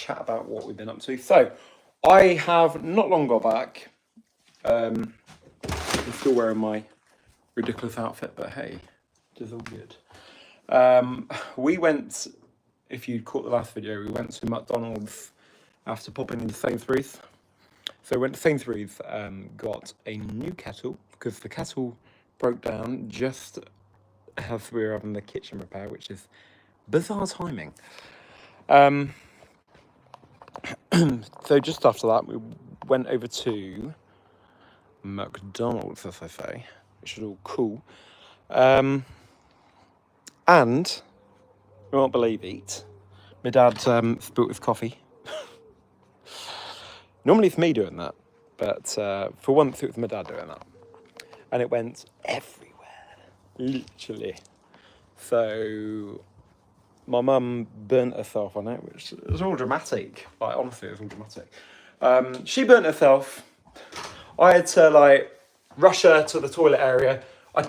chat about what we've been up to. So, I have not long got back. I'm still wearing my ridiculous outfit, but hey, it is all good. We went, if you caught the last video, we went to McDonald's after popping into Sainsbury's. So we went to Sainsbury's, got a new kettle because the kettle broke down just as we were having the kitchen repair, which is bizarre timing. So just after that, we went over to McDonald's, as I say, which is all cool. And you won't believe it, my dad spilt his coffee. Normally it's me doing that, but for once it was my dad doing that. And it went everywhere, literally. So my mum burnt herself on it, which was all dramatic. Like, honestly, it was all dramatic. She burnt herself. I had to, rush her to the toilet area. I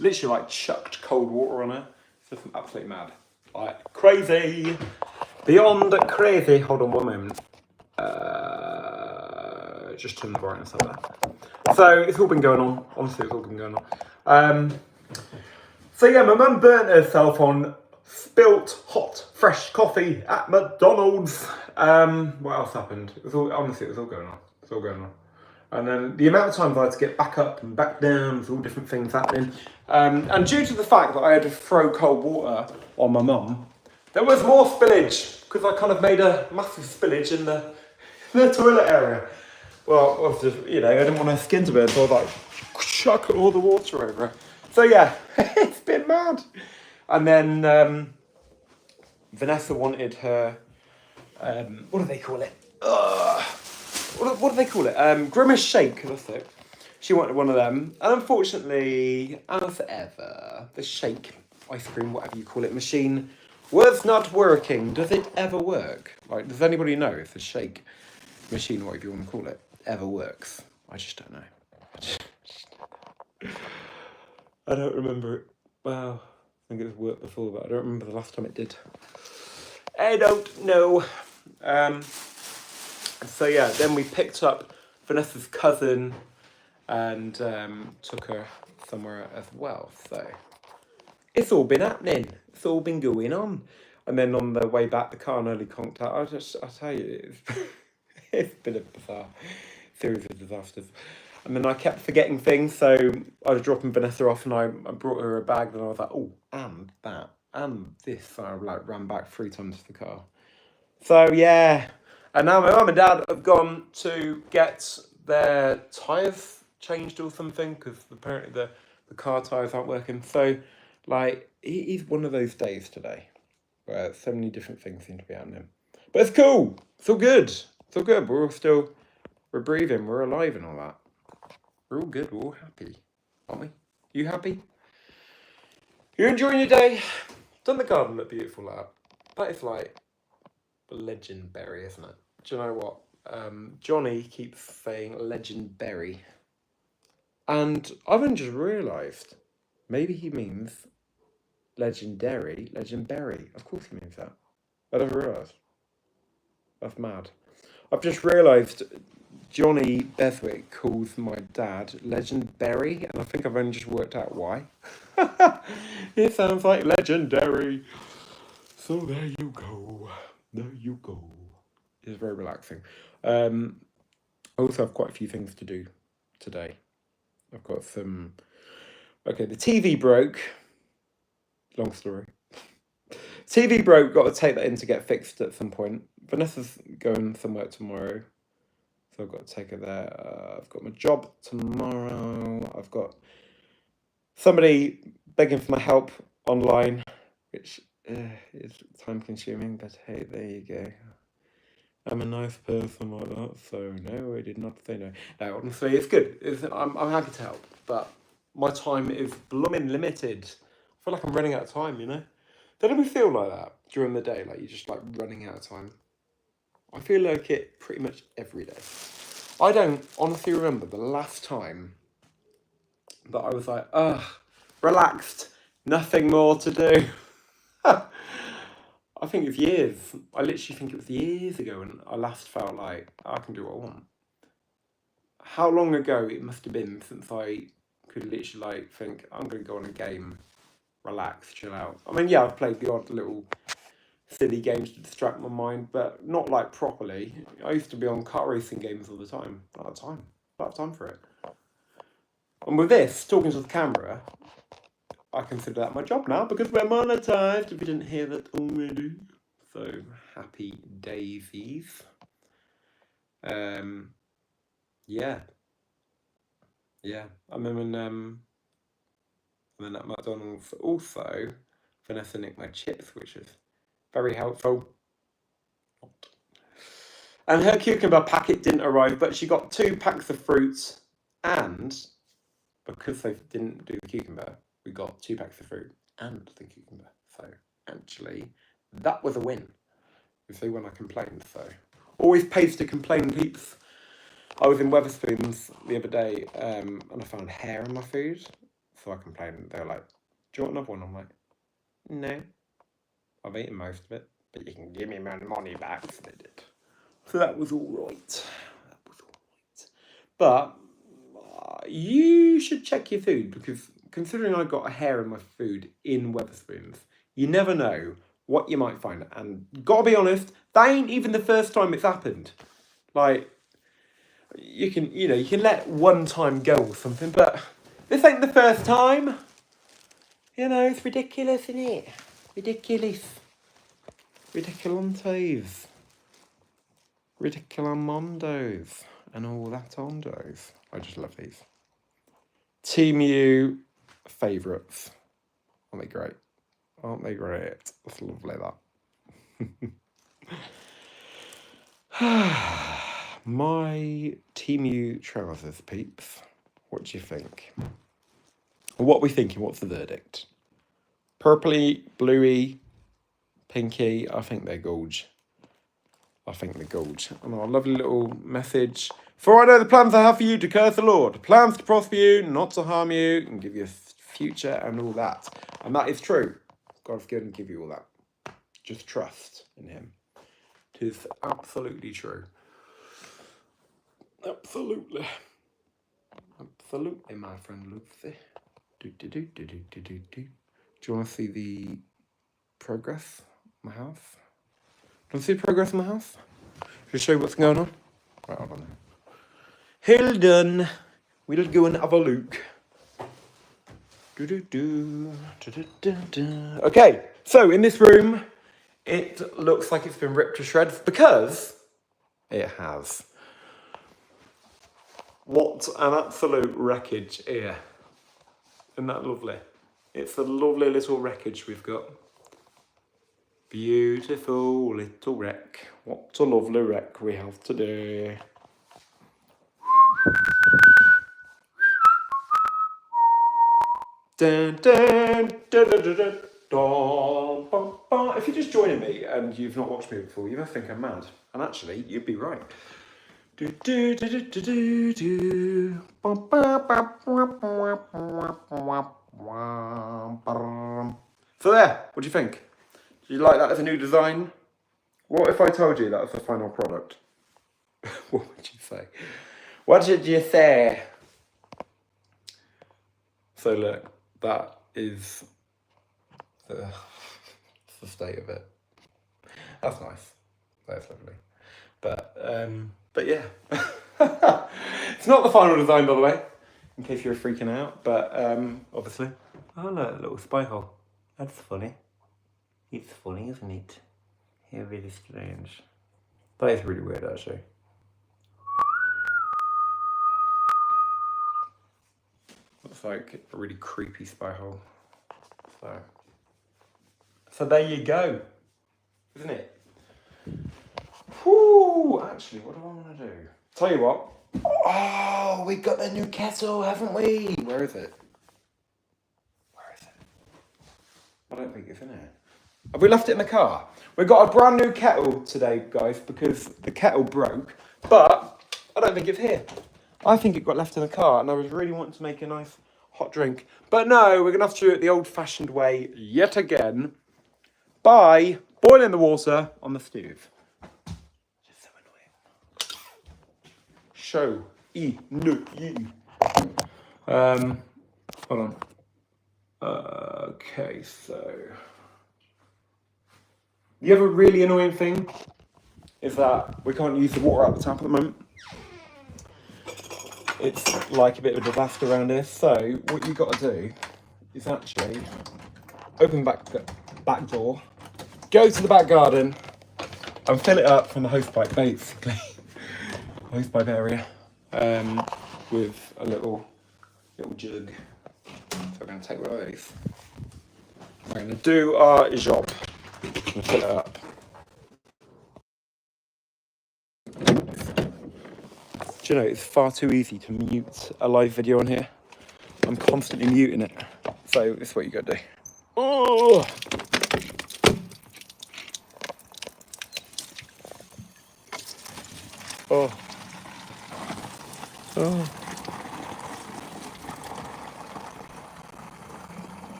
literally chucked cold water on her. It's just absolutely mad. Crazy. Beyond crazy. Hold on one moment. Just turn the brightness up there. So it's all been going on. Honestly, it's all been going on. So yeah, my mum burnt herself on spilt hot fresh coffee at McDonald's. What else happened? It was all going on. It's all going on. And then the amount of times I had to get back up and back down, there's all different things happening. And due to the fact that I had to throw cold water on my mum, there was more spillage because I kind of made a massive spillage in the toilet area. Well, I was just, I didn't want her skin to burn, so I was chuck all the water over her. So yeah, it's been mad. And then Vanessa wanted her, what do they call it? What do they call it? Grimace shake, that's it. She wanted one of them. And unfortunately, as ever, the shake, ice cream, whatever you call it, machine was not working. Does it ever work? Does anybody know if the shake machine, whatever you want to call it, ever works? I just don't know. I don't remember it. Well, I think it's worked before, but I don't remember the last time it did. I don't know. So yeah, then we picked up Vanessa's cousin and took her somewhere as well. So it's all been happening. It's all been going on. And then on the way back, the car nearly conked out. I tell you, it's been a bizarre series of disasters. And then I kept forgetting things, so I was dropping Vanessa off and I brought her a bag, and I was like, oh, and that, and this. So I ran back 3 times to the car. So yeah, and now my mum and dad have gone to get their tyres changed or something, because apparently the car tyres aren't working. So, it is one of those days today, where so many different things seem to be happening. But it's cool, it's all good, we're breathing, we're alive and all that. We're all good, we're all happy, aren't we? You happy? You're enjoying your day? Doesn't the garden look beautiful, lad? That is legendary, isn't it? Do you know what? Johnny keeps saying legendary. And I've only just realised, maybe he means legendary. Of course he means that. I never realised. That's mad. I've just realised Johnny Beswick calls my dad legendary, and I think I've only just worked out why. It sounds like legendary. So there you go. There you go. It's very relaxing. I also have quite a few things to do today. I've got some... Okay, the TV broke. Long story. TV broke, got to take that in to get fixed at some point. Vanessa's going somewhere tomorrow, so I've got to take her there. I've got my job tomorrow. I've got somebody begging for my help online, which is time consuming, but hey, there you go. I'm a nice person like that, so no, I did not say no. No, honestly, it's good. I'm happy to help, but my time is blooming limited. I feel like I'm running out of time, Don't ever feel like that during the day, you're just running out of time? I feel like it pretty much every day. I don't honestly remember the last time that I was relaxed, nothing more to do. I think it's years. I literally think it was years ago when I last felt like I can do what I want. How long ago it must have been since I could literally like think I'm gonna go on a game, relax, chill out. I mean, yeah, I've played the odd little silly games to distract my mind, but not like properly. I used to be on car racing games all the time. I don't have time. I don't have time for it. And with this, talking to the camera, I consider that my job now because we're monetized, if you didn't hear that already. So, happy daisies. Yeah. Yeah. And then at McDonald's also, Vanessa nicked my chips, which is very helpful. And her cucumber packet didn't arrive, but she got 2 packs of fruits, and because they didn't do the cucumber, we got 2 packs of fruit and the cucumber. So actually, that was a win. If they when I complained, so always pays to complain, peeps. I was in Wetherspoons the other day, and I found hair in my food, so I complained. They were like, "Do you want another one?" I'm like, "No, I've eaten most of it, but you can give me my money back." So they did. So that was all right. But you should check your food because considering I got a hair in my food in Wetherspoons, you never know what you might find. And gotta be honest, that ain't even the first time it's happened. Like, you can let one time go or something, but this ain't the first time. It's ridiculous, isn't it? Ridiculous. Ridiculantes. Ridiculamondos. And all that ondos. I just love these. Team U favourites. Aren't they great? Aren't they great? That's lovely, that. My Team U trousers, peeps. What do you think? What are we thinking? What's the verdict? Purpley, bluey, pinky. I think they're gorge. And our lovely little message. For I know the plans I have for you, declares the Lord. Plans to prosper you, not to harm you, and give you a future and all that. And that is true. God's going to give you all that. Just trust in him. It is absolutely true. Absolutely. Absolutely, my friend Lucy. Do you want to see the progress of my house? Do you want to see the progress of my house? Should I show you what's going on? Right, hold on. Hold on. We'll go and have a look. Okay, so in this room, it looks like it's been ripped to shreds because it has. What an absolute wreckage here. Isn't that lovely? It's a lovely little wreckage we've got. Beautiful little wreck. What a lovely wreck we have today. Dun, dun, dun, dun, dun, dun, dun, bum, bum. If you're just joining me and you've not watched me before, you must think I'm mad. And actually, you'd be right. Do, do, do, do, do, do, do. Bum, bum, bum, bum, bum, bum, bum. So there, what do you think? Do you like that as a new design? What if I told you that was the final product? What would you say? What did you say? So look, that is the state of it. That's nice. That's lovely. But yeah. It's not the final design, by the way, in case you're freaking out, but obviously. Oh look, a little spy hole. That's funny. It's funny, isn't it? Yeah, really strange. That is really weird, actually. Looks like a really creepy spy hole. So there you go, isn't it? Whew, actually, what do I want to do? Tell you what. Oh, we got a new kettle, haven't we? Where is it? I don't think it's in here. Have we left it in the car? We've got a brand new kettle today, guys, because the kettle broke, but I don't think it's here. I think it got left in the car, and I was really wanting to make a nice hot drink. But no, we're going to have to do it the old-fashioned way yet again by boiling the water on the stove. Just so annoying. Hold on. Okay, so the other really annoying thing is that we can't use the water at the tap at the moment. It's like a bit of a disaster around here. So what you got to do is actually open back door, go to the back garden, and fill it up from the hosepipe, basically, hosepipe area, with a little jug. So we're going to take one of these. We're going to do our job and fill it up. Do you know, it's far too easy to mute a live video on here. I'm constantly muting it. So this is what you got to do. Oh! Oh. Oh.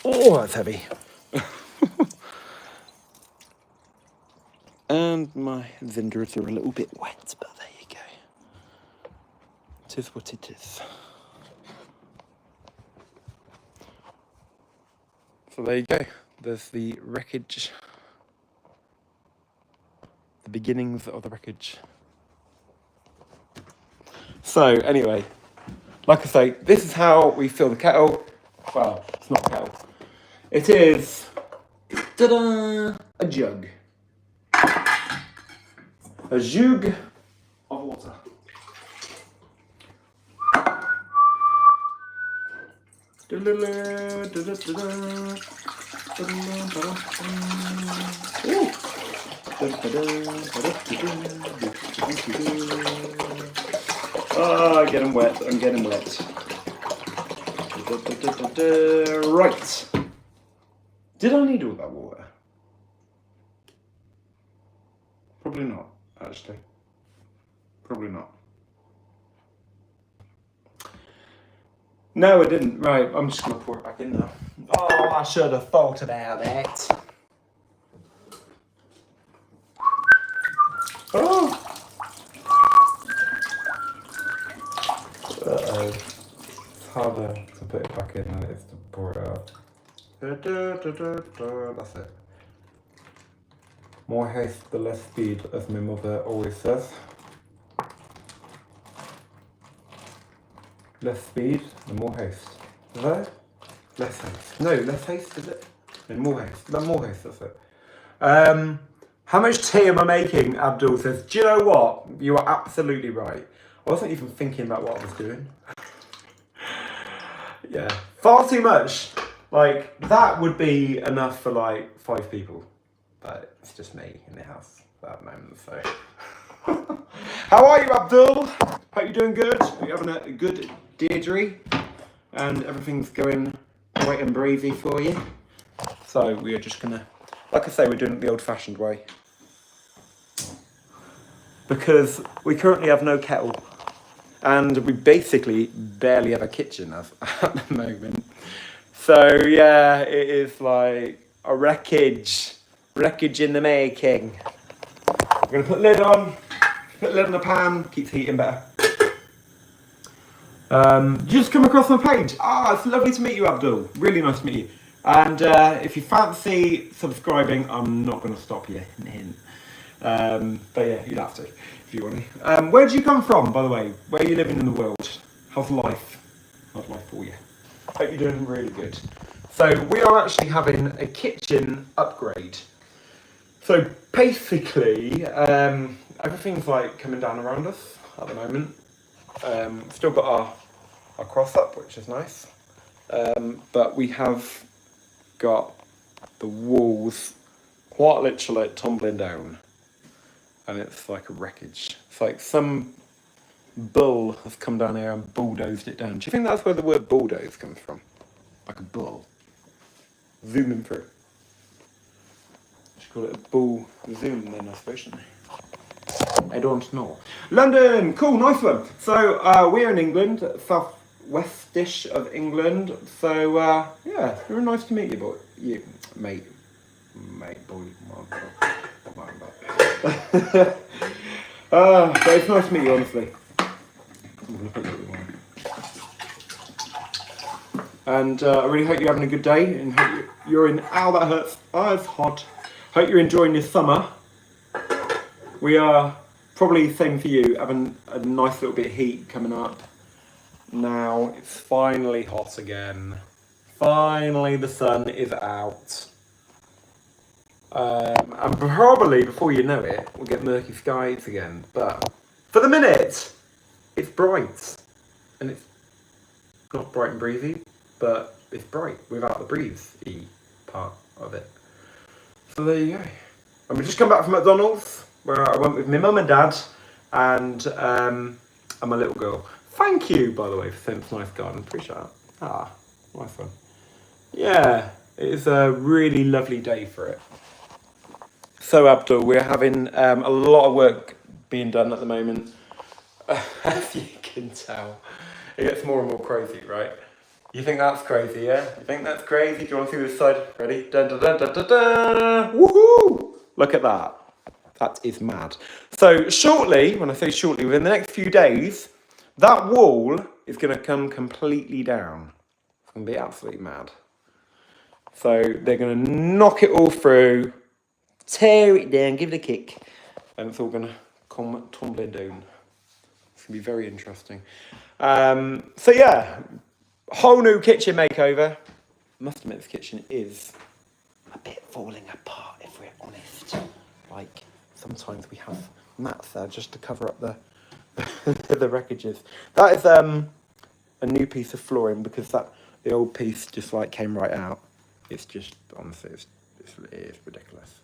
Oh, that's heavy. And my zinders are a little bit wet, but there you go. It is what it is. So there you go. There's the wreckage. The beginnings of the wreckage. So anyway, like I say, this is how we fill the kettle. Well, it's not a kettle. It is, ta-da, a jug. A jug of water. Oh, I'm getting wet. Right. Did I need all that water? Probably not, actually. Probably not. No, I didn't. Right, I'm just going to pour it back in now. Oh, I should have thought about that. Oh! Uh-oh. It's harder to put it back in than it is to pour it out. That's it. More haste, the less speed, as my mother always says. Less speed, the more haste. Is that it? Less haste. No, less haste, is it? No, more haste. No, more haste, that's it. How much tea am I making? Abdul says, do you know what? You are absolutely right. I wasn't even thinking about what I was doing. Yeah, far too much. Like, that would be enough for like 5 people. But it's just me in the house at the moment, so. How are you, Abdul? Hope you're doing good. Are you having a good Deirdre? And everything's going right and breezy for you. So we are just gonna, like I say, we're doing it the old-fashioned way. Because we currently have no kettle. And we basically barely have a kitchen at the moment. So yeah, it is like a wreckage in the making. I'm gonna put lid on, the pan, keeps heating better. Just come across my page. It's lovely to meet you, Abdul. Really nice to meet you. And if you fancy subscribing, I'm not gonna stop you. Hint. But yeah, you'd have to if you want to. Where do you come from, by the way? Where are you living in the world? How's life? How's life for you? Hope you're doing really good. So we are actually having a kitchen upgrade. So basically, everything's like coming down around us at the moment. Still got our cross up, which is nice. But we have got the walls quite literally tumbling down. And it's like a wreckage. It's like some bull has come down here and bulldozed it down. Do you think that's where the word bulldoze comes from? Like a bull. Zooming through. Should call it a bull zoom then, I suppose, shouldn't I don't know. London! Cool, nice one. So, we're in England, westish of England. So yeah, very nice to meet you, boy. You, mate, boy. But it's nice to meet you, honestly. And I really hope you're having a good day, and hope you're in. Ow, that hurts. Oh, it's hot. Hope you're enjoying this summer. We are probably same for you, having a nice little bit of heat coming up. Now it's finally hot again. Finally, the sun is out. And probably before you know it, we'll get murky skies again. But for the minute, it's bright, and it's not bright and breezy, but it's bright without the breezy part of it. So there you go. And we just come back from McDonald's, where I went with my mum and dad and my little girl. Thank you, by the way, for sending this nice garden. Appreciate that. Ah, nice one. Yeah, it is a really lovely day for it. So Abdul, we're having a lot of work being done at the moment. As you can tell, it gets more and more crazy, right? You think that's crazy, yeah? You think that's crazy? Do you want to see this side? Ready? Dun dun dun dun dun dun! Woohoo! Look at that. That is mad. So shortly, when I say shortly, within the next few days, that wall is going to come completely down. It's going to be absolutely mad. So they're going to knock it all through, tear it down, give it a kick, and it's all going to come tumbling down. It's going to be very interesting. So yeah, whole new kitchen makeover. Must admit, this kitchen is a bit falling apart, if we're honest. Like, sometimes we have mats there just to cover up the the wreckages. That is a new piece of flooring, because the old piece just like came right out. It's just, honestly, it is ridiculous.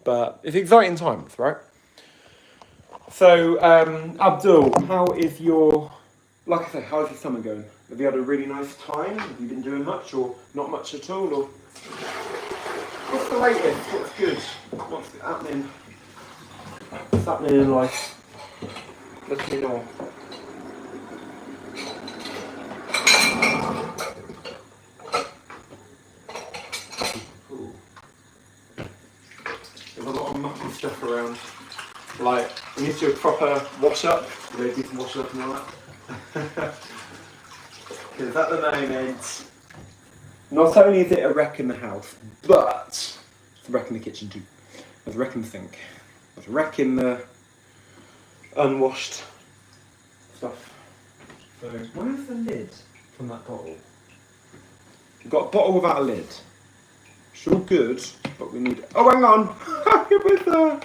But it's exciting times, right? So, Abdul, how is your, like I say, how's your summer going? Have you had a really nice time? Have you been doing much or not much at all? Or what's the latest? What's good? What's happening? What's happening in life? Let me know. Ooh. There's a lot of mucky stuff around. Like, we need to do a proper wash up. Do some wash up and all that. Because at the moment, not only is it a wreck in the house, but it's a wreck in the kitchen too. There's a wreck in the sink. There's a wreck in the unwashed stuff. So, where's the lid from that bottle? We've got a bottle without a lid. It's all good, but we need... Oh, hang on! It was there!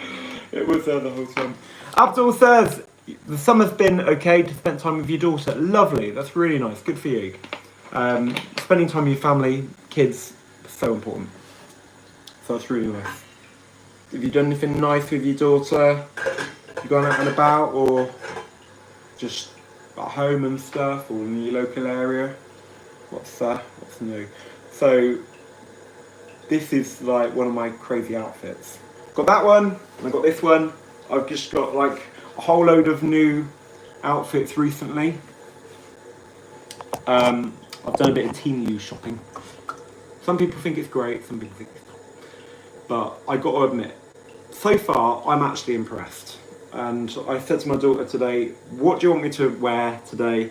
It was there the whole time. Abdul says, the summer's been okay to spend time with your daughter. Lovely, that's really nice. Good for you. Spending time with your family, kids, so important. So that's really nice. Have you done anything nice with your daughter? Have you gone out and about, or just at home and stuff, or in your local area? What's new? So this is like one of my crazy outfits. Got that one, and I got this one. I've just got like a whole load of new outfits recently. I've done a bit of Temu shopping. Some people think it's great, some people think it's not. But I got to admit, so far I'm actually impressed. And I said to my daughter today, what do you want me to wear today?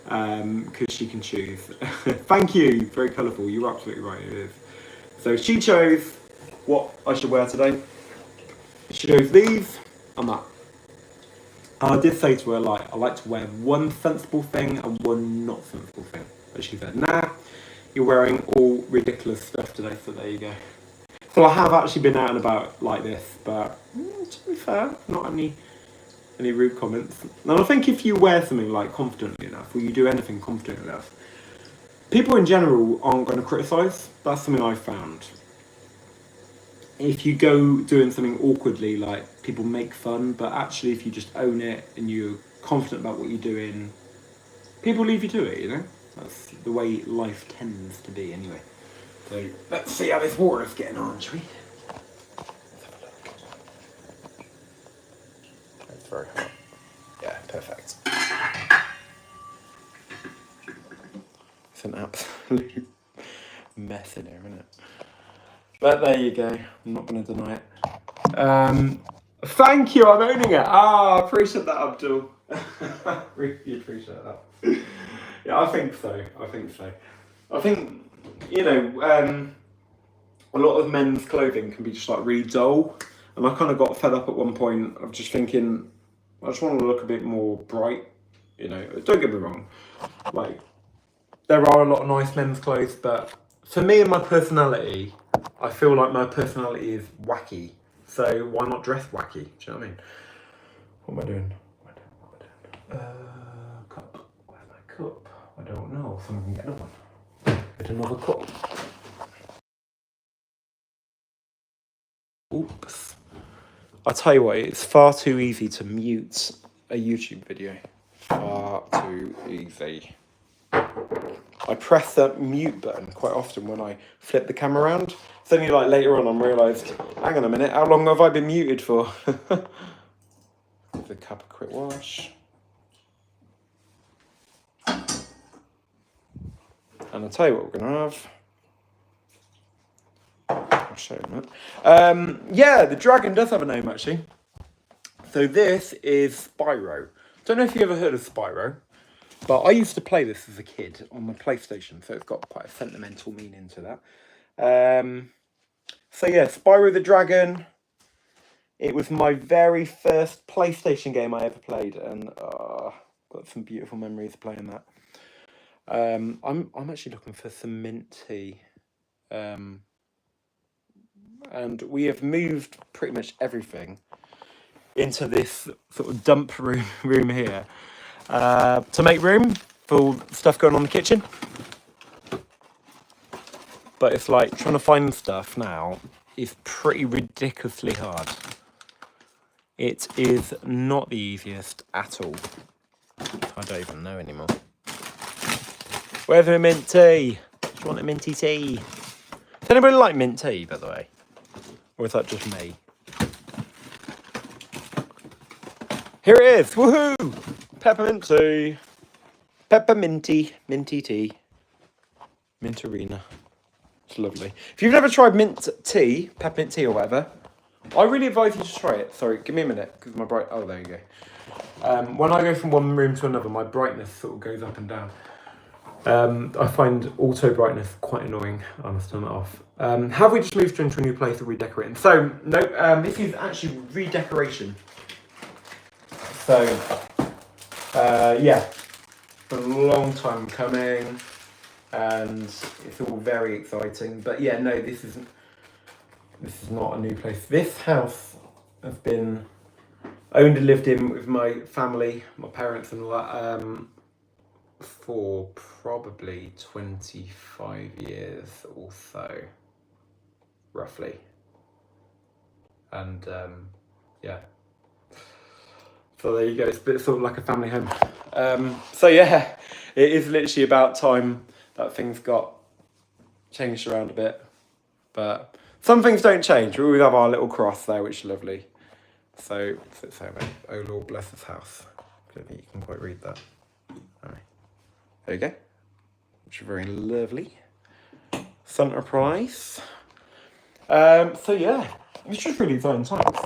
Because she can choose. Thank you, very colourful, you're absolutely right, it is. So she chose what I should wear today. She chose these and that. And I did say to her, like, I like to wear one sensible thing and one not sensible thing. But she said, nah, you're wearing all ridiculous stuff today, so there you go. So I have actually been out and about like this, but to be fair, not any rude comments. And I think if you wear something like confidently enough, or you do anything confidently enough, people in general aren't going to criticise. That's something I've found. If you go doing something awkwardly, like, people make fun, but actually if you just own it and you're confident about what you're doing, people leave you to it, you know? That's the way life tends to be anyway. So let's see how this water is getting on, shall we? Let's have a look. It's very hot. Yeah, perfect. It's an absolute mess in here, isn't it? But there you go. I'm not going to deny it. Thank you. I'm owning it. I appreciate that, Abdul. Really appreciate that. Yeah, I think so. I think, you know, a lot of men's clothing can be just like really dull. And I kind of got fed up at one point of just thinking, I just want to look a bit more bright. You know, don't get me wrong. Like, there are a lot of nice men's clothes, but for me and my personality, I feel like my personality is wacky. So why not dress wacky? Do you know what I mean? What am I doing? Cup. Where's my cup? I don't know. Someone can get another one. Get another cup. Oops. I'll tell you what, it's far too easy to mute a YouTube video. Far too easy. I press the mute button quite often when I flip the camera around. It's only like later on I realised, hang on a minute, how long have I been muted for? Give the cup a quick wash. And I'll tell you what we're going to have. I'll show you in a minute. Yeah, the dragon does have a name actually. So this is Spyro. Don't know if you ever heard of Spyro, but I used to play this as a kid on my PlayStation, so it's got quite a sentimental meaning to that. So yeah, Spyro the Dragon. It was my very first PlayStation game I ever played, and got some beautiful memories of playing that. I'm actually looking for some mint tea. And we have moved pretty much everything into this sort of dump room here to make room for stuff going on in the kitchen. But it's like trying to find stuff now is pretty ridiculously hard. It is not the easiest at all. I don't even know anymore. Where's my mint tea? Do you want a minty tea? Does anybody like mint tea, by the way? Or is that just me? Here it is! Woohoo! Peppermint tea. Pepperminty. Minty tea. Mintarina. It's lovely. If you've never tried mint tea, peppermint tea or whatever, I really advise you to try it. Sorry, give me a minute, because my bright... Oh, there you go. When I go from one room to another, my brightness sort of goes up and down. I find auto brightness quite annoying. I must turn that off. Have we just moved into a new place or redecorating? So, no, this is actually redecoration. So, yeah, a long time coming, and it's all very exciting. But yeah, no, this is not a new place. This house has been owned and lived in with my family, my parents and all that, for probably 25 years or so, roughly. And yeah, so there you go. It's a bit sort of like a family home. So yeah, it is literally about time that things got changed around a bit, but some things don't change. We always have our little cross there, which is lovely. So it's home. Oh Lord bless this house. I don't think you can quite read that. All right. There you go. Which is very lovely. Centre price. So yeah, it's just really exciting times.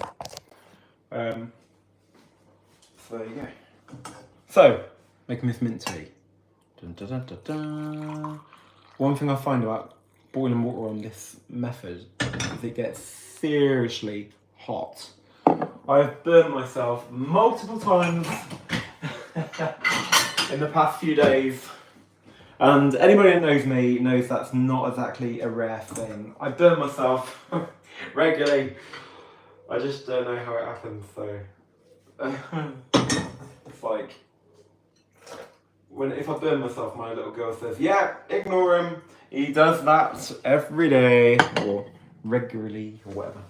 So there you go. So, making this mint tea. Dun, dun, dun, dun, dun. One thing I find about boiling water on this method is it gets seriously hot. I've burnt myself multiple times in the past few days, and anybody that knows me knows that's not exactly a rare thing. I burn myself regularly. I just don't know how it happens, so it's like if I burn myself, my little girl says, yeah, ignore him, he does that every day or regularly or whatever.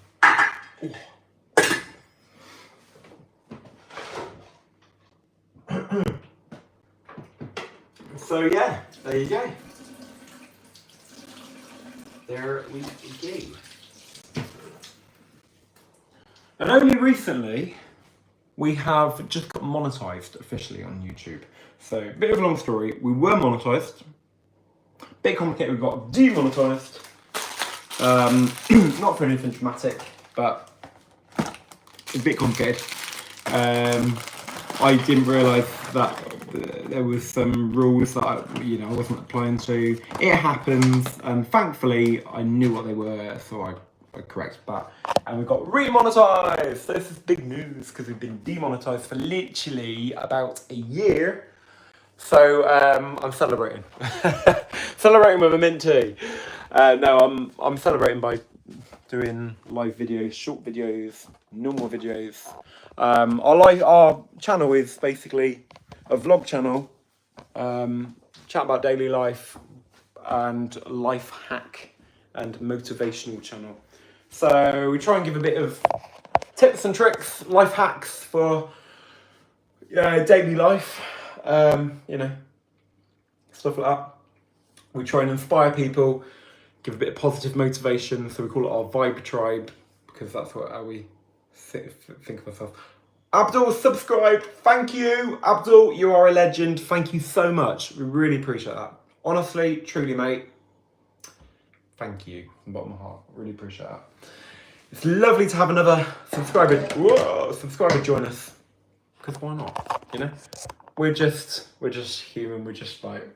So yeah, there you go. There we go. And only recently, we have just got monetized officially on YouTube. So, bit of a long story. We were monetized, Bit complicated, we got demonetised. Not for anything dramatic, but it's a bit complicated. I didn't realise that there was some rules that I wasn't applying to. It happens, and thankfully I knew what they were, so I corrected that. And we got remonetised. This is big news because we've been demonetised for literally about a year. So I'm celebrating. Celebrating with a mint tea. No, I'm celebrating by doing live videos, short videos, normal videos. Our channel is basically a vlog channel, chat about daily life and life hack and motivational channel. So we try and give a bit of tips and tricks, life hacks for daily life, stuff like that. We try and inspire people, give a bit of positive motivation, so we call it our Vibe Tribe, because that's how we think of ourselves. Abdul, subscribe. Thank you, Abdul. You are a legend. Thank you so much. We really appreciate that. Honestly, truly, mate. Thank you from the bottom of my heart. Really appreciate that. It's lovely to have another subscriber join us. Because why not? We're just human. We're just like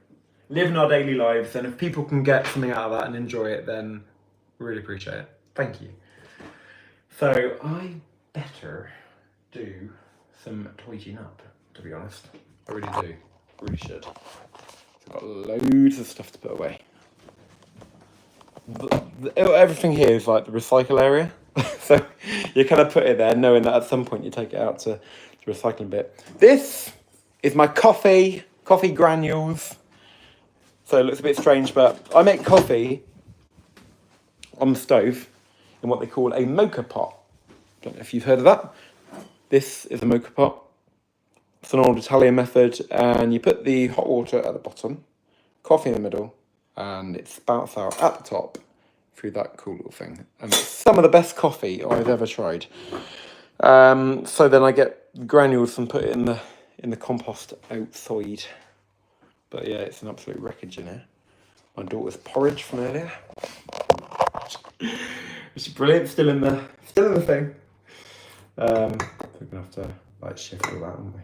living our daily lives, and if people can get something out of that and enjoy it, then we really appreciate it. Thank you. So I better do some tweeting up, to be honest. I really do. I really should. I've got loads of stuff to put away. Everything here is like the recycle area. So you kind of put it there knowing that at some point you take it out to the recycling bit. This is my coffee granules. So it looks a bit strange, but I make coffee on the stove in what they call a mocha pot. Don't know if you've heard of that. This is a mocha pot. It's an old Italian method, and you put the hot water at the bottom, coffee in the middle, and it spouts out at the top through that cool little thing. And it's some of the best coffee I've ever tried. So then I get granules and put it in the compost outside. But yeah, it's an absolute wreckage in here. My daughter's porridge from earlier. It's brilliant. Still in the thing. We're gonna have to shift all that, aren't we?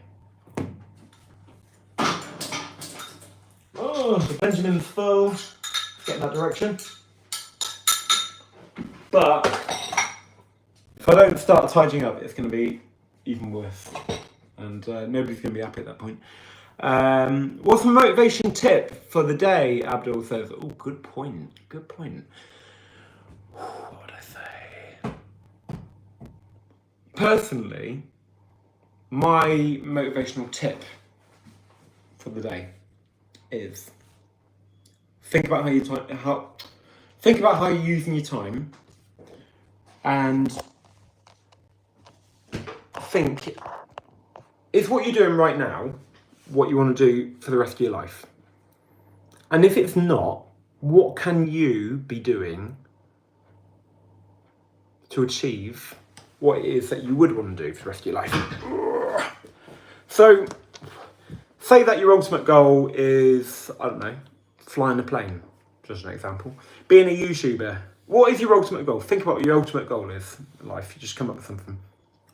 Oh, the Benjamin's full. Get in that direction. But if I don't start tidying up, it's going to be even worse, and nobody's going to be happy at that point. What's the motivation tip for the day? Abdul says. Oh, good point. Good point. What would I say? Personally, my motivational tip for the day is think about how you're using your time, and think, is what you're doing right now what you want to do for the rest of your life? And if it's not, what can you be doing to achieve what it is that you would want to do for the rest of your life? So, say that your ultimate goal is, I don't know, flying a plane, just an example. Being a YouTuber. What is your ultimate goal? Think about what your ultimate goal is in life. You just come up with something.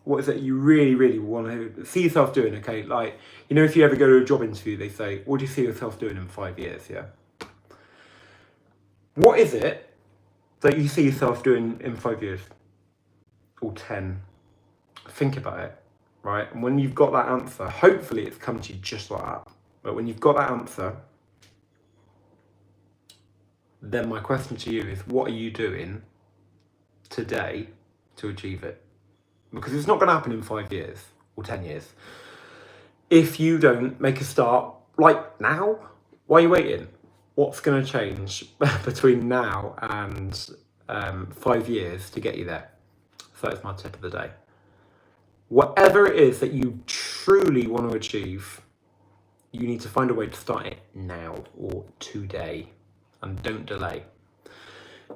What is it you really, really want to see yourself doing? Okay, like, if you ever go to a job interview, they say, what do you see yourself doing in 5 years? Yeah. What is it that you see yourself doing in 5 years? Or 10? Think about it, right? And when you've got that answer, hopefully it's come to you just like that. But when you've got that answer, then my question to you is, what are you doing today to achieve it? Because it's not going to happen in 5 years or 10 years. If you don't make a start, like now, why are you waiting? What's going to change between now and 5 years to get you there? So that's my tip of the day. Whatever it is that you truly want to achieve, you need to find a way to start it now or today, and don't delay.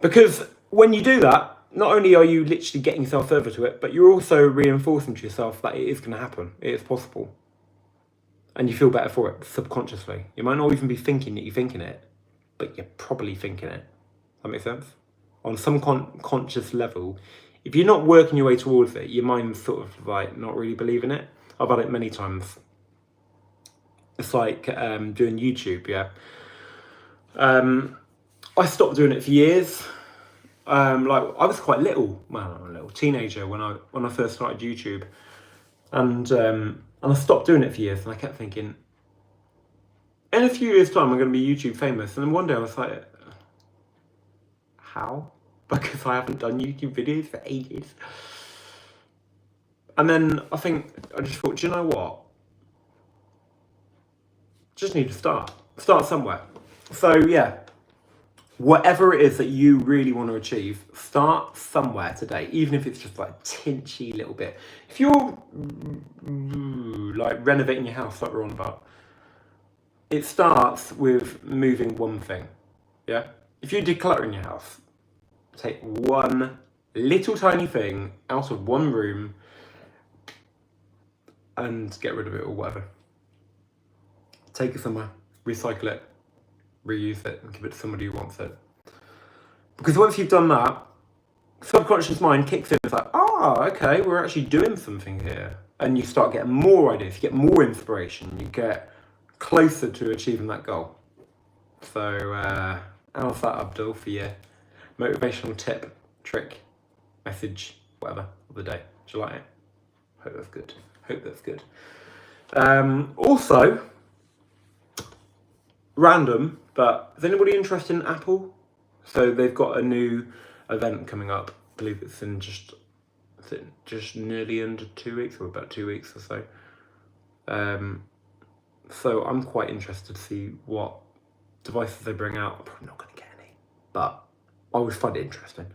Because when you do that, not only are you literally getting yourself further to it, but you're also reinforcing to yourself that it is going to happen. It is possible. And you feel better for it subconsciously. You might not even be thinking that you're thinking it, but you're probably thinking it. That makes sense? On some conscious level, if you're not working your way towards it, your mind's sort of like not really believing it. I've had it many times. It's like doing YouTube, yeah. I stopped doing it for years. Like I was quite little, well, I'm a little teenager when I first started YouTube, and I stopped doing it for years, and I kept thinking, in a few years' time, I'm going to be YouTube famous. And then one day I was like, how? Because I haven't done YouTube videos for ages. And then I just thought, do you know what? Just need to start somewhere. So yeah, whatever it is that you really want to achieve, start somewhere today, even if it's just like a tinchy little bit. If you're like renovating your house like we're on about, it starts with moving one thing, yeah? If you're decluttering your house, take one little tiny thing out of one room and get rid of it or whatever. Take it somewhere, recycle it, reuse it, and give it to somebody who wants it. Because once you've done that, subconscious mind kicks in. It's like, okay, we're actually doing something here. And you start getting more ideas, you get more inspiration, you get closer to achieving that goal. So, how's that, Abdul, for your motivational tip, trick, message, whatever, of the day? Do you like it? Hope that's good. Also, random, but is anybody interested in Apple? So they've got a new event coming up. I believe it's in just nearly under 2 weeks, or about 2 weeks or so. So I'm quite interested to see what devices they bring out. I'm probably not going to get any, but I always find it interesting.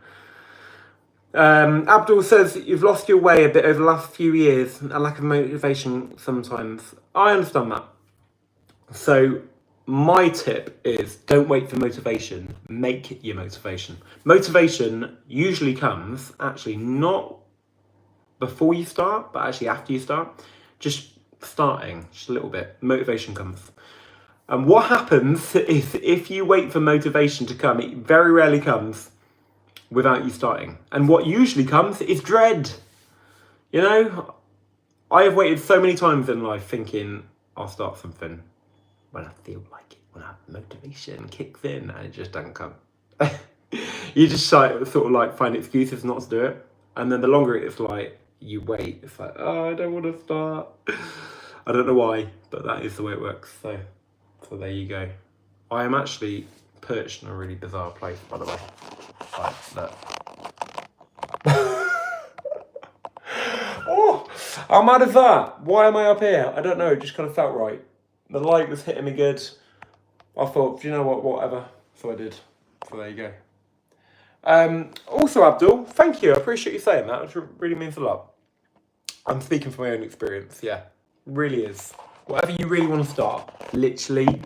Abdul says you've lost your way a bit over the last few years, a lack of motivation sometimes. I understand that. So my tip is don't wait for motivation, make your motivation. Motivation usually comes actually not before you start, but actually after you start. Just starting, just a little bit, motivation comes. And what happens is if you wait for motivation to come, it very rarely comes without you starting. And what usually comes is dread. You know, I have waited so many times in life thinking I'll start something when I feel like it, when I have motivation kicks in, and it just doesn't come. You just sort of like find excuses not to do it. And then the longer it's like you wait, it's like, oh, I don't want to start. I don't know why, but that is the way it works. So there you go. I am actually perched in a really bizarre place, by the way. Like, look. Oh, how mad is that? Why am I up here? I don't know, it just kind of felt right. The light was hitting me good. I thought, do you know what, whatever. So I did. So there you go. Also, Abdul, thank you. I appreciate you saying that. It really means a lot. I'm speaking from my own experience, yeah. Really is. Whatever you really want to start, literally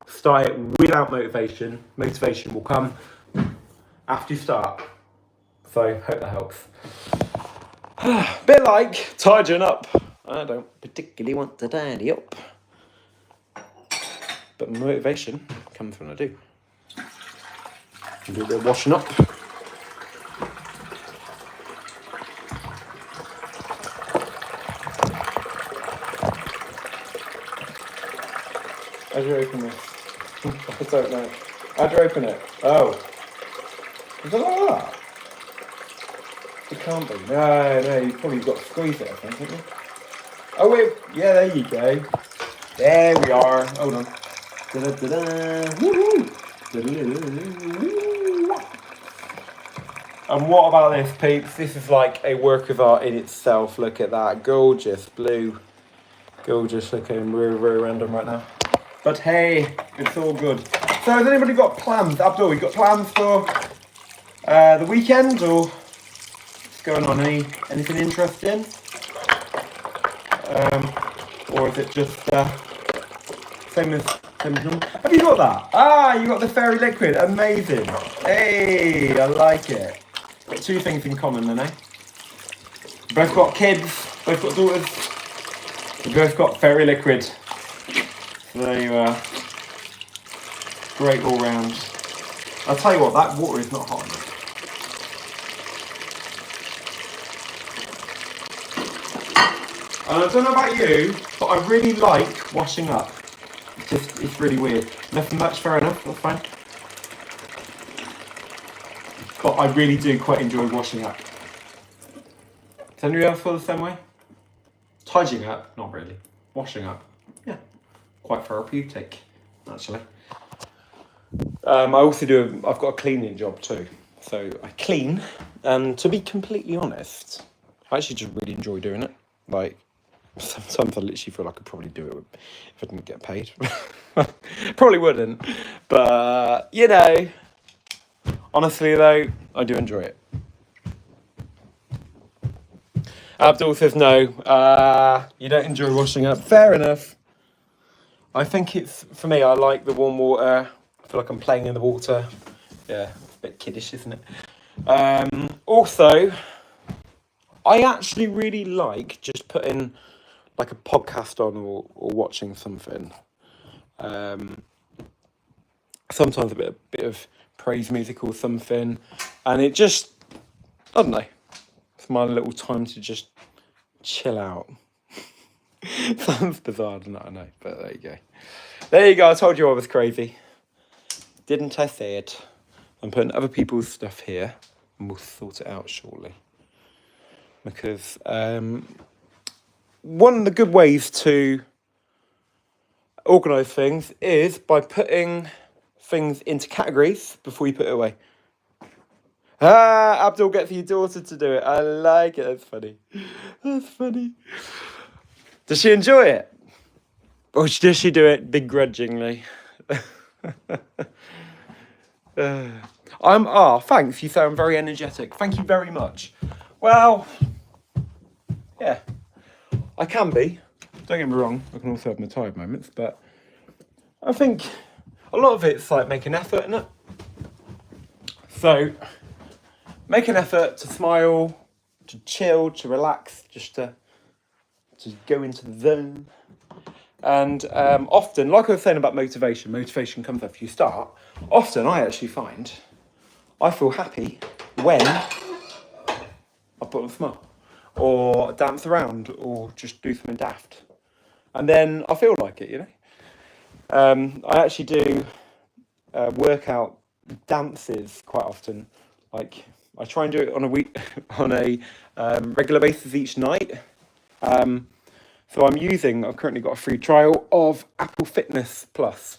start it without motivation. Motivation will come after you start. So, hope that helps. Bit like tidying up. I don't particularly want to tidy up, but motivation comes when I do. Do a bit of washing up. How do you open this? I don't know. How do you open it? Oh. Is it like that? It can't be. No, you've probably got to squeeze it, I think, haven't you? Oh, wait. Yeah, there you go. There we are. Hold on. Da-da-da-da. Woo-hoo. Da-da-da-da. And what about this, peeps? This is like a work of art in itself. Look at that. Gorgeous blue. Gorgeous. Looking very, very random right now. But hey, it's all good. So has anybody got plans? Abdul, you got plans for the weekend, or what's going on? Anything interesting? Or is it just same as normal? Have you got that? Ah, you got the fairy liquid. Amazing. Hey, I like it. Got two things in common then, eh? Both got kids, both got daughters. We both got fairy liquid. So there you are. great all round. I'll tell you what, that water is not hot enough. And I don't know about you, but I really like washing up. It's really weird. Nothing much, fair enough, that's fine. But I really do quite enjoy washing up. Does anybody else feel the same way? Tidying up, not really. Washing up, yeah, quite therapeutic, actually. I also I've got a cleaning job too. So I clean, and to be completely honest, I actually just really enjoy doing it. Like, sometimes I literally feel like I'd probably do it if I didn't get paid. Probably wouldn't, but you know, honestly though, I do enjoy it. Abdul says no, you don't enjoy washing up. Fair enough. I think it's, for me, I like the warm water. I feel like I'm playing in the water. Yeah, a bit kiddish, isn't it? Also, I actually really like just putting like a podcast on or watching something. Sometimes a bit of praise music or something. And it just, I don't know, it's my little time to just chill out. Sounds bizarre, doesn't it? I know, but there you go. There you go, I told you I was crazy. Didn't I say it? I'm putting other people's stuff here, and we'll sort it out shortly. Because one of the good ways to organise things is by putting things into categories before you put it away. Abdul gets your daughter to do it. I like it. That's funny. That's funny. Does she enjoy it? Or does she do it begrudgingly? Thanks. You sound very energetic. Thank you very much. Well, yeah, I can be. Don't get me wrong. I can also have my tired moments, but I think a lot of it's like make an effort, isn't it? So, make an effort to smile, to chill, to relax, just to go into the zone. And often, like I was saying about motivation comes after you start. Often I actually find I feel happy when I put on a smile or dance around or just do something daft. And then I feel like it, you know. I actually do workout dances quite often. Like, I try and do it on a regular basis each night. So I've currently got a free trial of Apple Fitness Plus.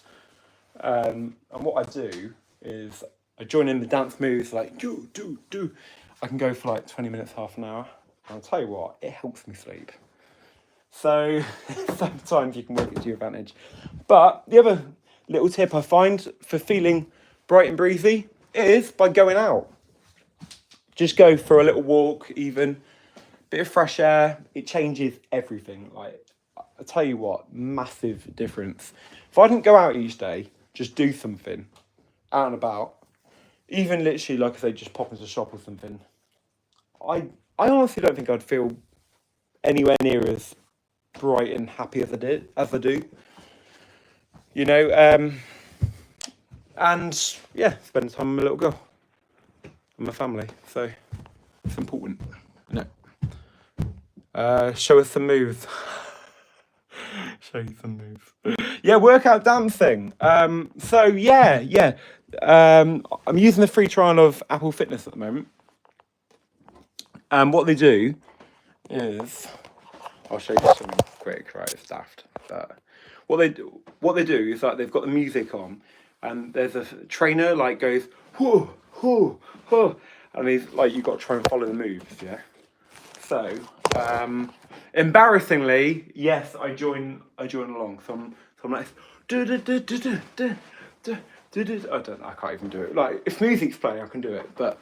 And what I do is I join in the dance moves, like do. I can go for like 20 minutes, half an hour. And I'll tell you what, it helps me sleep. So sometimes you can work it to your advantage. But the other little tip I find for feeling bright and breezy is by going out. Just go for a little walk, even bit of fresh air. It changes everything. Like, I tell you what, massive difference. If I didn't go out each day, just do something out and about, even literally, like I say, just pop into the shop or something, I honestly don't think I'd feel anywhere near as bright and happy as I do. You know, and yeah, spend time with my little girl and my family. So it's important, isn't it? Show us some moves. Show you some moves. Yeah, workout dancing. So yeah. I'm using the free trial of Apple Fitness at the moment. And what they do is, I'll show you some quick, right? It's daft. But what they do is like they've got the music on, and there's a trainer like goes whoo, whoo, whoo, and he's like, you've got to try and follow the moves, yeah. So, embarrassingly, yes, I join along. So I'm like, I can't even do it. Like, if music's playing, I can do it, but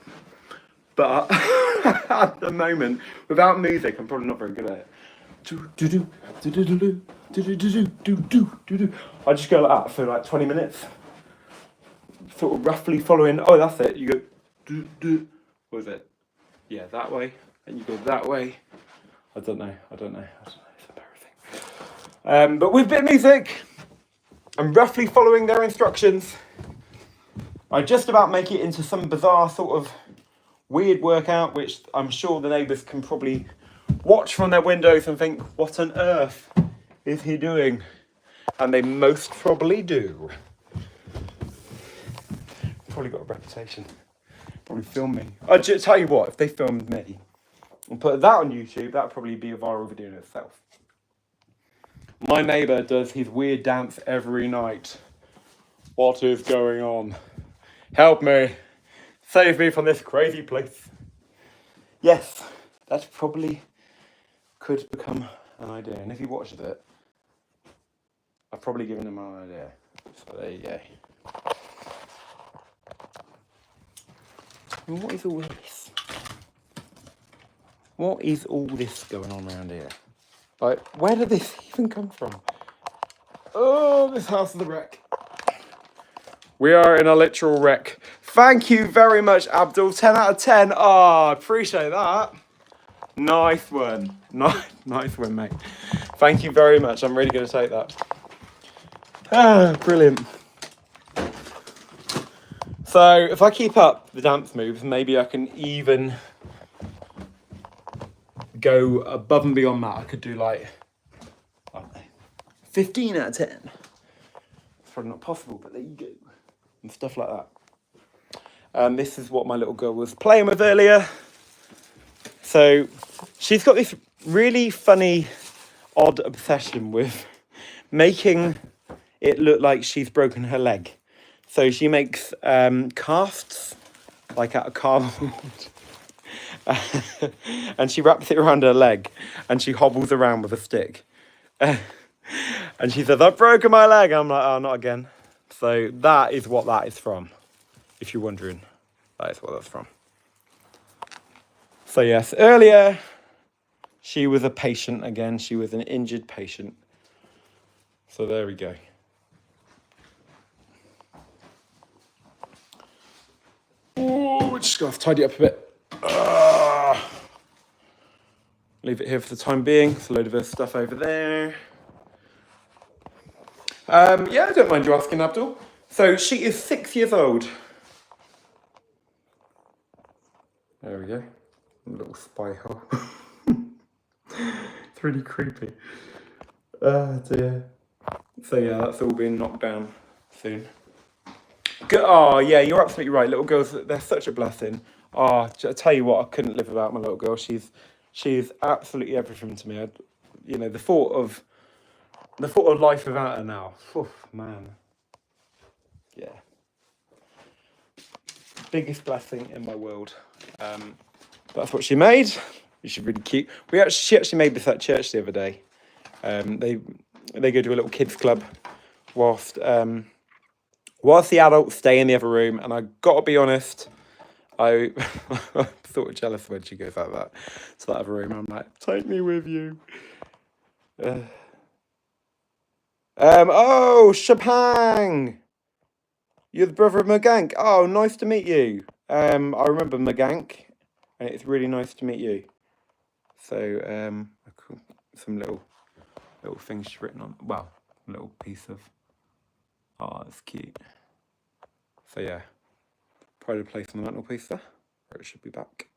at the moment, without music, I'm probably not very good at it. I just go like that for like 20 minutes, sort of roughly following. Oh, that's it. You go, what is it? Yeah, that way, and you go that way. I don't know. It's embarrassing. But with a bit of music, I'm roughly following their instructions. I just about make it into some bizarre sort of weird workout, which I'm sure the neighbours can probably watch from their windows and think, what on earth is he doing? And they most probably do. Probably got a reputation. Probably film me. I'll just tell you what, if they filmed me and put that on YouTube, that'd probably be a viral video in itself. My neighbour does his weird dance every night. What is going on? Help me. Save me from this crazy place. Yes, that probably could become an idea. And if he watches it, I've probably given him an idea. So there you go. And what is all this? What is all this going on around here? Like, where did this even come from? Oh, this house is a wreck. We are in a literal wreck. Thank you very much, Abdul. 10 out of 10. Oh, appreciate that. Nice one. Nice one, mate. Thank you very much. I'm really going to take that. Ah, brilliant. So, if I keep up the dance moves, maybe I can even go above and beyond that. I could do like, I don't know, 15 out of 10. It's probably not possible, but there you go. And stuff like that. This is what my little girl was playing with earlier. So she's got this really funny, odd obsession with making it look like she's broken her leg. So she makes casts, like out of cardboard. And she wraps it around her leg and she hobbles around with a stick. And she says, I've broken my leg. I'm like, oh, not again. So that is what that is from, if you're wondering. That is what that's from. So yes, earlier she was a patient again. She was an injured patient. So there we go. Oh, we're just going to have to tidy up a bit. Leave it here for the time being. There's a load of stuff over there. Yeah, I don't mind you asking, Abdul. So she is 6 years old. There we go. A little spy hole. It's really creepy. Oh dear. So yeah, that's all being knocked down soon. Good. Oh yeah, you're absolutely right. Little girls, they're such a blessing. Oh, I tell you what, I couldn't live without my little girl. She's absolutely everything to me. The thought of life without her now. Oof, man. Yeah. Biggest blessing in my world. That's what she made. She's really cute. She actually made this at church the other day. They go to a little kids club whilst the adults stay in the other room. And I got to be honest, I sort of jealous when she goes like that to that other room. I'm like, take me with you. Oh, Shapang! You're the brother of Magank. Oh, nice to meet you. I remember Magank, and it's really nice to meet you. So, some little things written on. Well, a little piece of. Oh, that's cute. So yeah, pride of place on the mantelpiece there, where it should be back.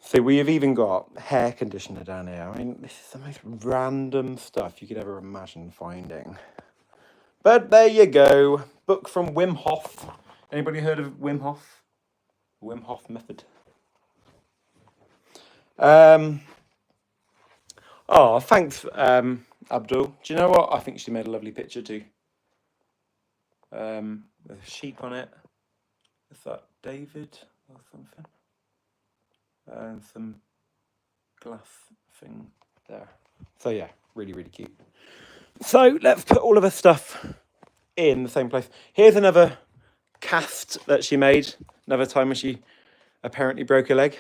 So we have even got hair conditioner down here. I mean, this is the most random stuff you could ever imagine finding. But there you go. Book from Wim Hof. Anybody heard of Wim Hof? Wim Hof method. Oh, thanks, Abdul. Do you know what? I think she made a lovely picture too. There's a sheep on it. Is that David or something? And some glass thing there. So yeah, really, really cute. So let's put all of her stuff in the same place. Here's another cast that she made. Another time when she apparently broke her leg.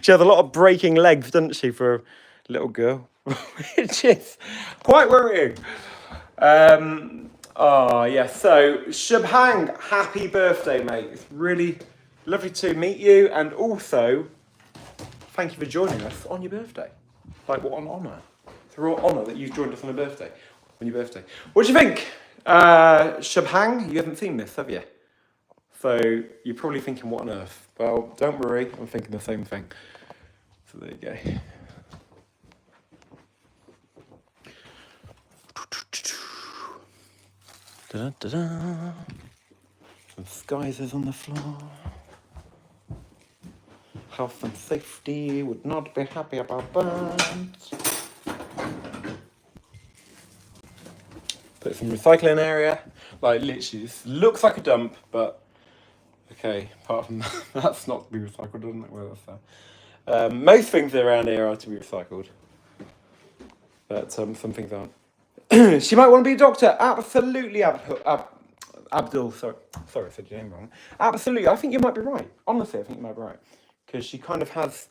She has a lot of breaking legs, doesn't she, for a little girl? Which is quite worrying. Oh yeah, so Shubhang, happy birthday, mate. It's really lovely to meet you, and also thank you for joining us on your birthday. Like, what an honour. It's a real honour that you've joined us on your birthday. What do you think? Shubhang, you haven't seen this, have you? So you're probably thinking, what on earth? Well, don't worry, I'm thinking the same thing. So there you go. Da-da-da-da. Some disguises on the floor. Health and safety would not be happy about that. Put some recycling area. Like literally, this looks like a dump, but okay. Apart from that, that's not to be recycled, doesn't it? Well, that's most things around here are to be recycled, but some things aren't. She might want to be a doctor. Absolutely, Abdul. Sorry, I said your name wrong. Absolutely, I think you might be right. Honestly, I think you might be right, because she kind of has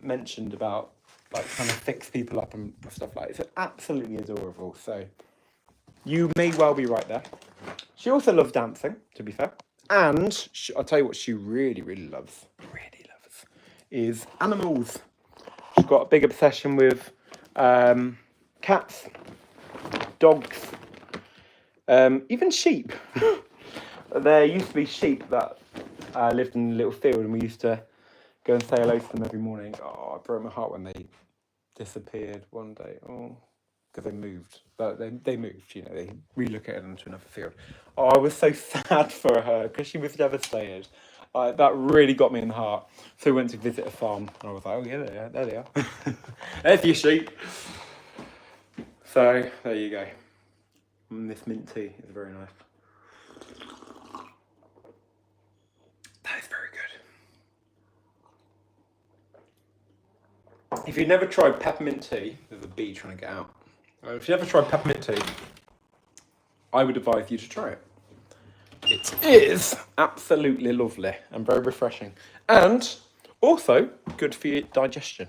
mentioned about like trying to fix people up and stuff like that. It's absolutely adorable. So you may well be right there. She also loves dancing, to be fair, and I'll tell you what she really loves, is animals. She's got a big obsession with cats, dogs, even sheep. There used to be sheep that lived in a little field, and we used to go and say hello to them every morning. Oh, it broke my heart when they disappeared one day. Oh, because they moved. But they moved, you know, they relocated them to another field. Oh, I was so sad for her because she was devastated. That really got me in the heart. So we went to visit a farm, and I was like, oh yeah, there they are. There's your sheep. So there you go. And this mint tea is very nice. That is very good. If you've never tried peppermint tea, there's a bee trying to get out. If you've never tried peppermint tea, I would advise you to try it. It is absolutely lovely and very refreshing, and also good for your digestion.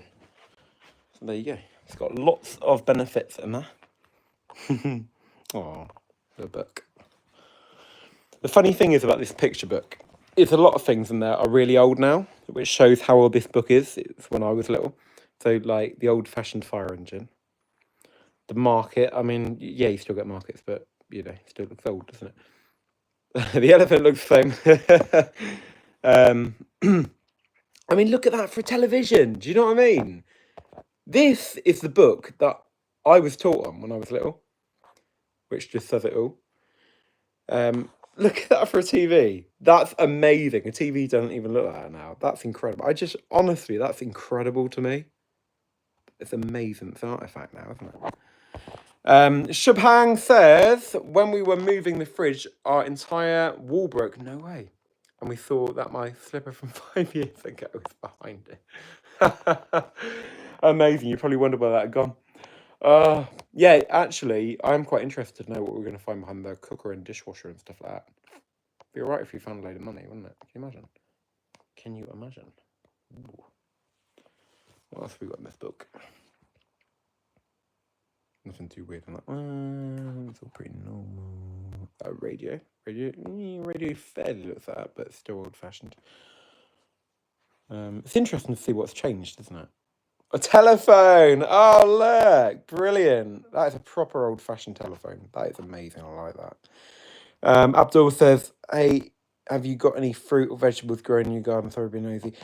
So there you go. It's got lots of benefits in there. Oh, the book. The funny thing is about this picture book is a lot of things in there are really old now, which shows how old this book is. It's when I was little. So like the old-fashioned fire engine. The market, I mean, yeah, you still get markets, but you know, it still looks old, doesn't it? The elephant looks the same. I mean, look at that for television. Do you know what I mean? This is the book that I was taught on when I was little, which just says it all. Look at that for a TV. That's amazing. A TV doesn't even look like that now. That's incredible. Honestly, that's incredible to me. It's amazing. It's an artifact now, isn't it? Shubhang says, when we were moving the fridge, our entire wall broke. No way. And we thought that my slipper from 5 years ago was behind it. Amazing. You probably wonder where that had gone. Yeah, actually, I'm quite interested to know what we're going to find behind the cooker and dishwasher and stuff like that. It'd be alright if we found a load of money, wouldn't it? Can you imagine? Can you imagine? Ooh. What else have we got in this book? Nothing too weird on that. It's all pretty normal. Radio fairly looks like that, but still old-fashioned. It's interesting to see what's changed, isn't it? A telephone! Oh, look! Brilliant! That is a proper old-fashioned telephone. That is amazing. I like that. Abdul says, hey, have you got any fruit or vegetables growing in your garden? Sorry, being nosy.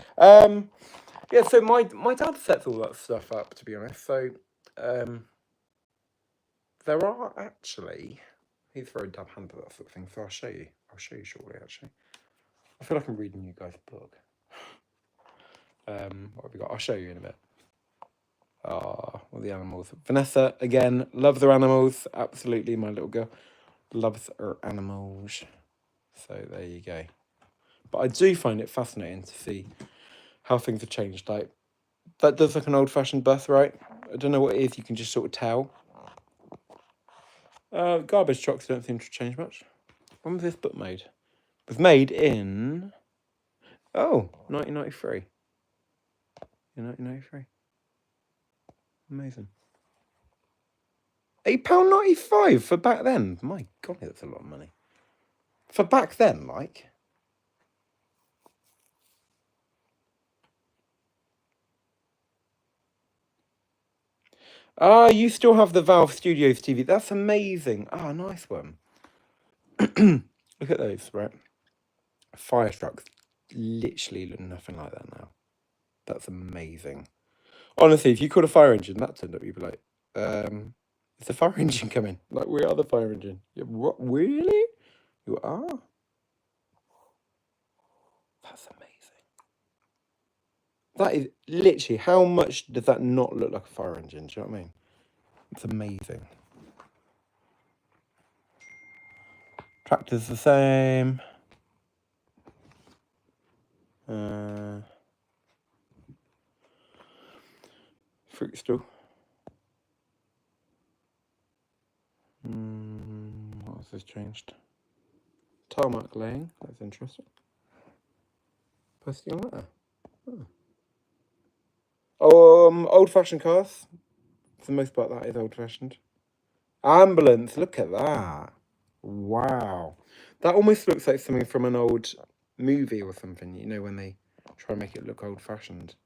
Yeah, so my dad sets all that stuff up, to be honest. So, there are actually... He's very dab-handed at that sort of thing, so I'll show you. I'll show you shortly, actually. I feel like I'm reading you guys a book. What have we got? I'll show you in a bit. All the animals. Vanessa, again, loves her animals. Absolutely, my little girl loves her animals. So there you go. But I do find it fascinating to see how things have changed. Like, that does look an old-fashioned bus, right? I don't know what it is. You can just sort of tell. Garbage trucks don't seem to change much. When was this book made? It was made in... 1993. In 1993. Amazing. £8.95 for back then. My God, that's a lot of money. For back then, like... Ah, you still have the Valve Studios TV. That's amazing. Ah, nice one. Look at those, right? Firestruck's literally look nothing like that now. That's amazing. Honestly, if you called a fire engine, that turned up, you'd be like, is the fire engine coming? Like, we are the fire engine. Yeah, what? Really? You are? That's amazing. That is literally, how much does that not look like a fire engine? Do you know what I mean? It's amazing. Tractor's the same. Fruit stall. What else has changed? Tarmac laying. That's interesting. Posting letter. Old-fashioned cars. For the most part, that is old-fashioned. Ambulance. Look at that. Wow. That almost looks like something from an old movie or something. You know, when they try and make it look old-fashioned.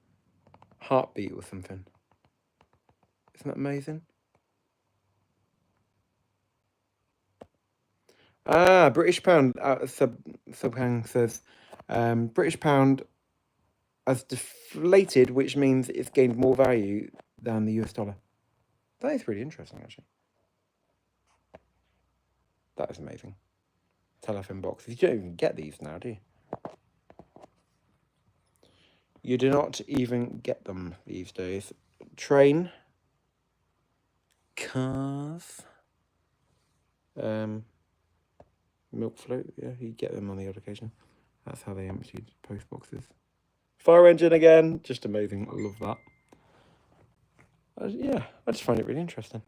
Heartbeat or something. Isn't that amazing? Ah, British pound. Subhang says, British pound has deflated, which means it's gained more value than the US dollar. That is really interesting, actually. That is amazing. Telephone boxes. You don't even get these now, do you? You do not even get them these days. Train. Cars. Milk float. Yeah, you get them on the odd occasion. That's how they emptied post boxes. Fire engine again. Just amazing. I love that. Yeah, I just find it really interesting.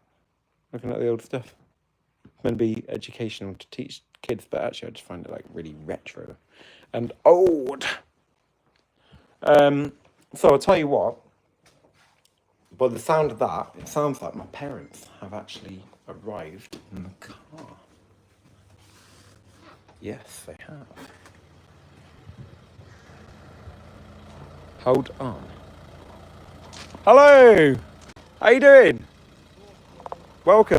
Looking at the old stuff. It's meant to be educational to teach kids, but actually I just find it like really retro and old. So I'll tell you what, by the sound of that, it sounds like my parents have actually arrived in the car. Yes, they have. Hold on. Hello! How you doing? Welcome.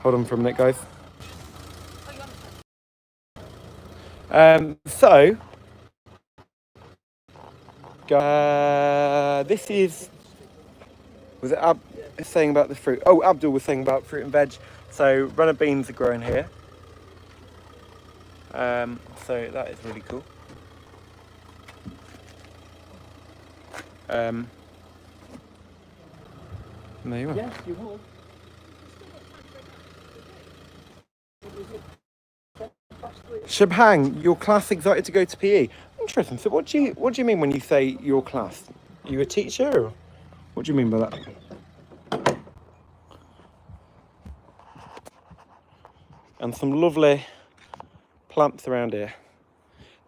Hold on for a minute, guys. This is... Was it saying about the fruit? Oh, Abdul was saying about fruit and veg. So runner beans are growing here. So that is really cool. And there you are. Yes, you will. Shabhang, your class excited to go to PE. Interesting. So what do you mean when you say your class? Are you a teacher? Or what do you mean by that? And some lovely plants around here.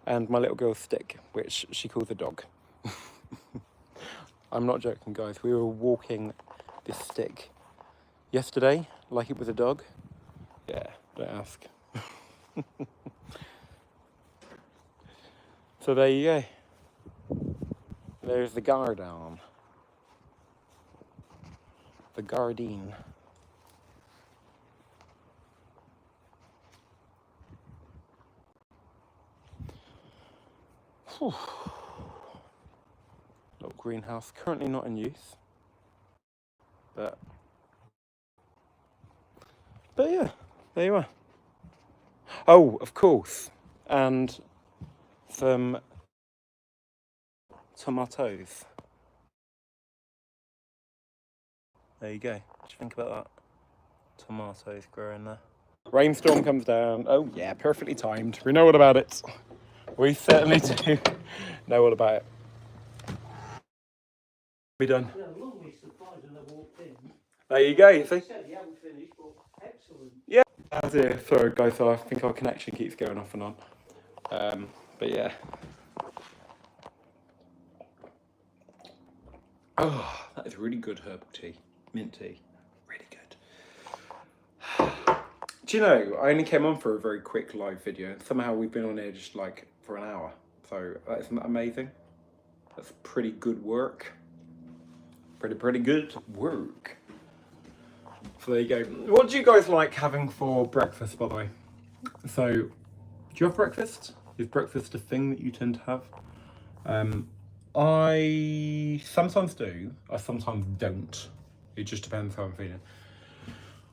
And my little girl's stick, which she calls a dog. I'm not joking, guys. We were walking this stick yesterday like it was a dog. Yeah, don't ask. So there you go. There's the garden. The Gardine. Whew. Little greenhouse, currently not in use. But yeah, there you are. Oh, of course. And some tomatoes. There you go. What do you think about that? Tomatoes growing there. Rainstorm comes down. Oh yeah, perfectly timed. We know all about it. We certainly do know all about it. Be done. Yeah, lovely surprise when I walked in. There you go, you see? Said you haven't finished, but excellent. Yeah. That's it. Sorry guys, so I think our connection keeps going off and on. But yeah. Oh, that is really good herbal tea. Mint tea. Really good. Do you know, I only came on for a very quick live video and somehow we've been on here just like for an hour. So isn't that amazing? That's pretty good work. Pretty good work. So there you go. What do you guys like having for breakfast, by the way? So, do you have breakfast? Is breakfast a thing that you tend to have? I sometimes do. I sometimes don't. It just depends how I'm feeling.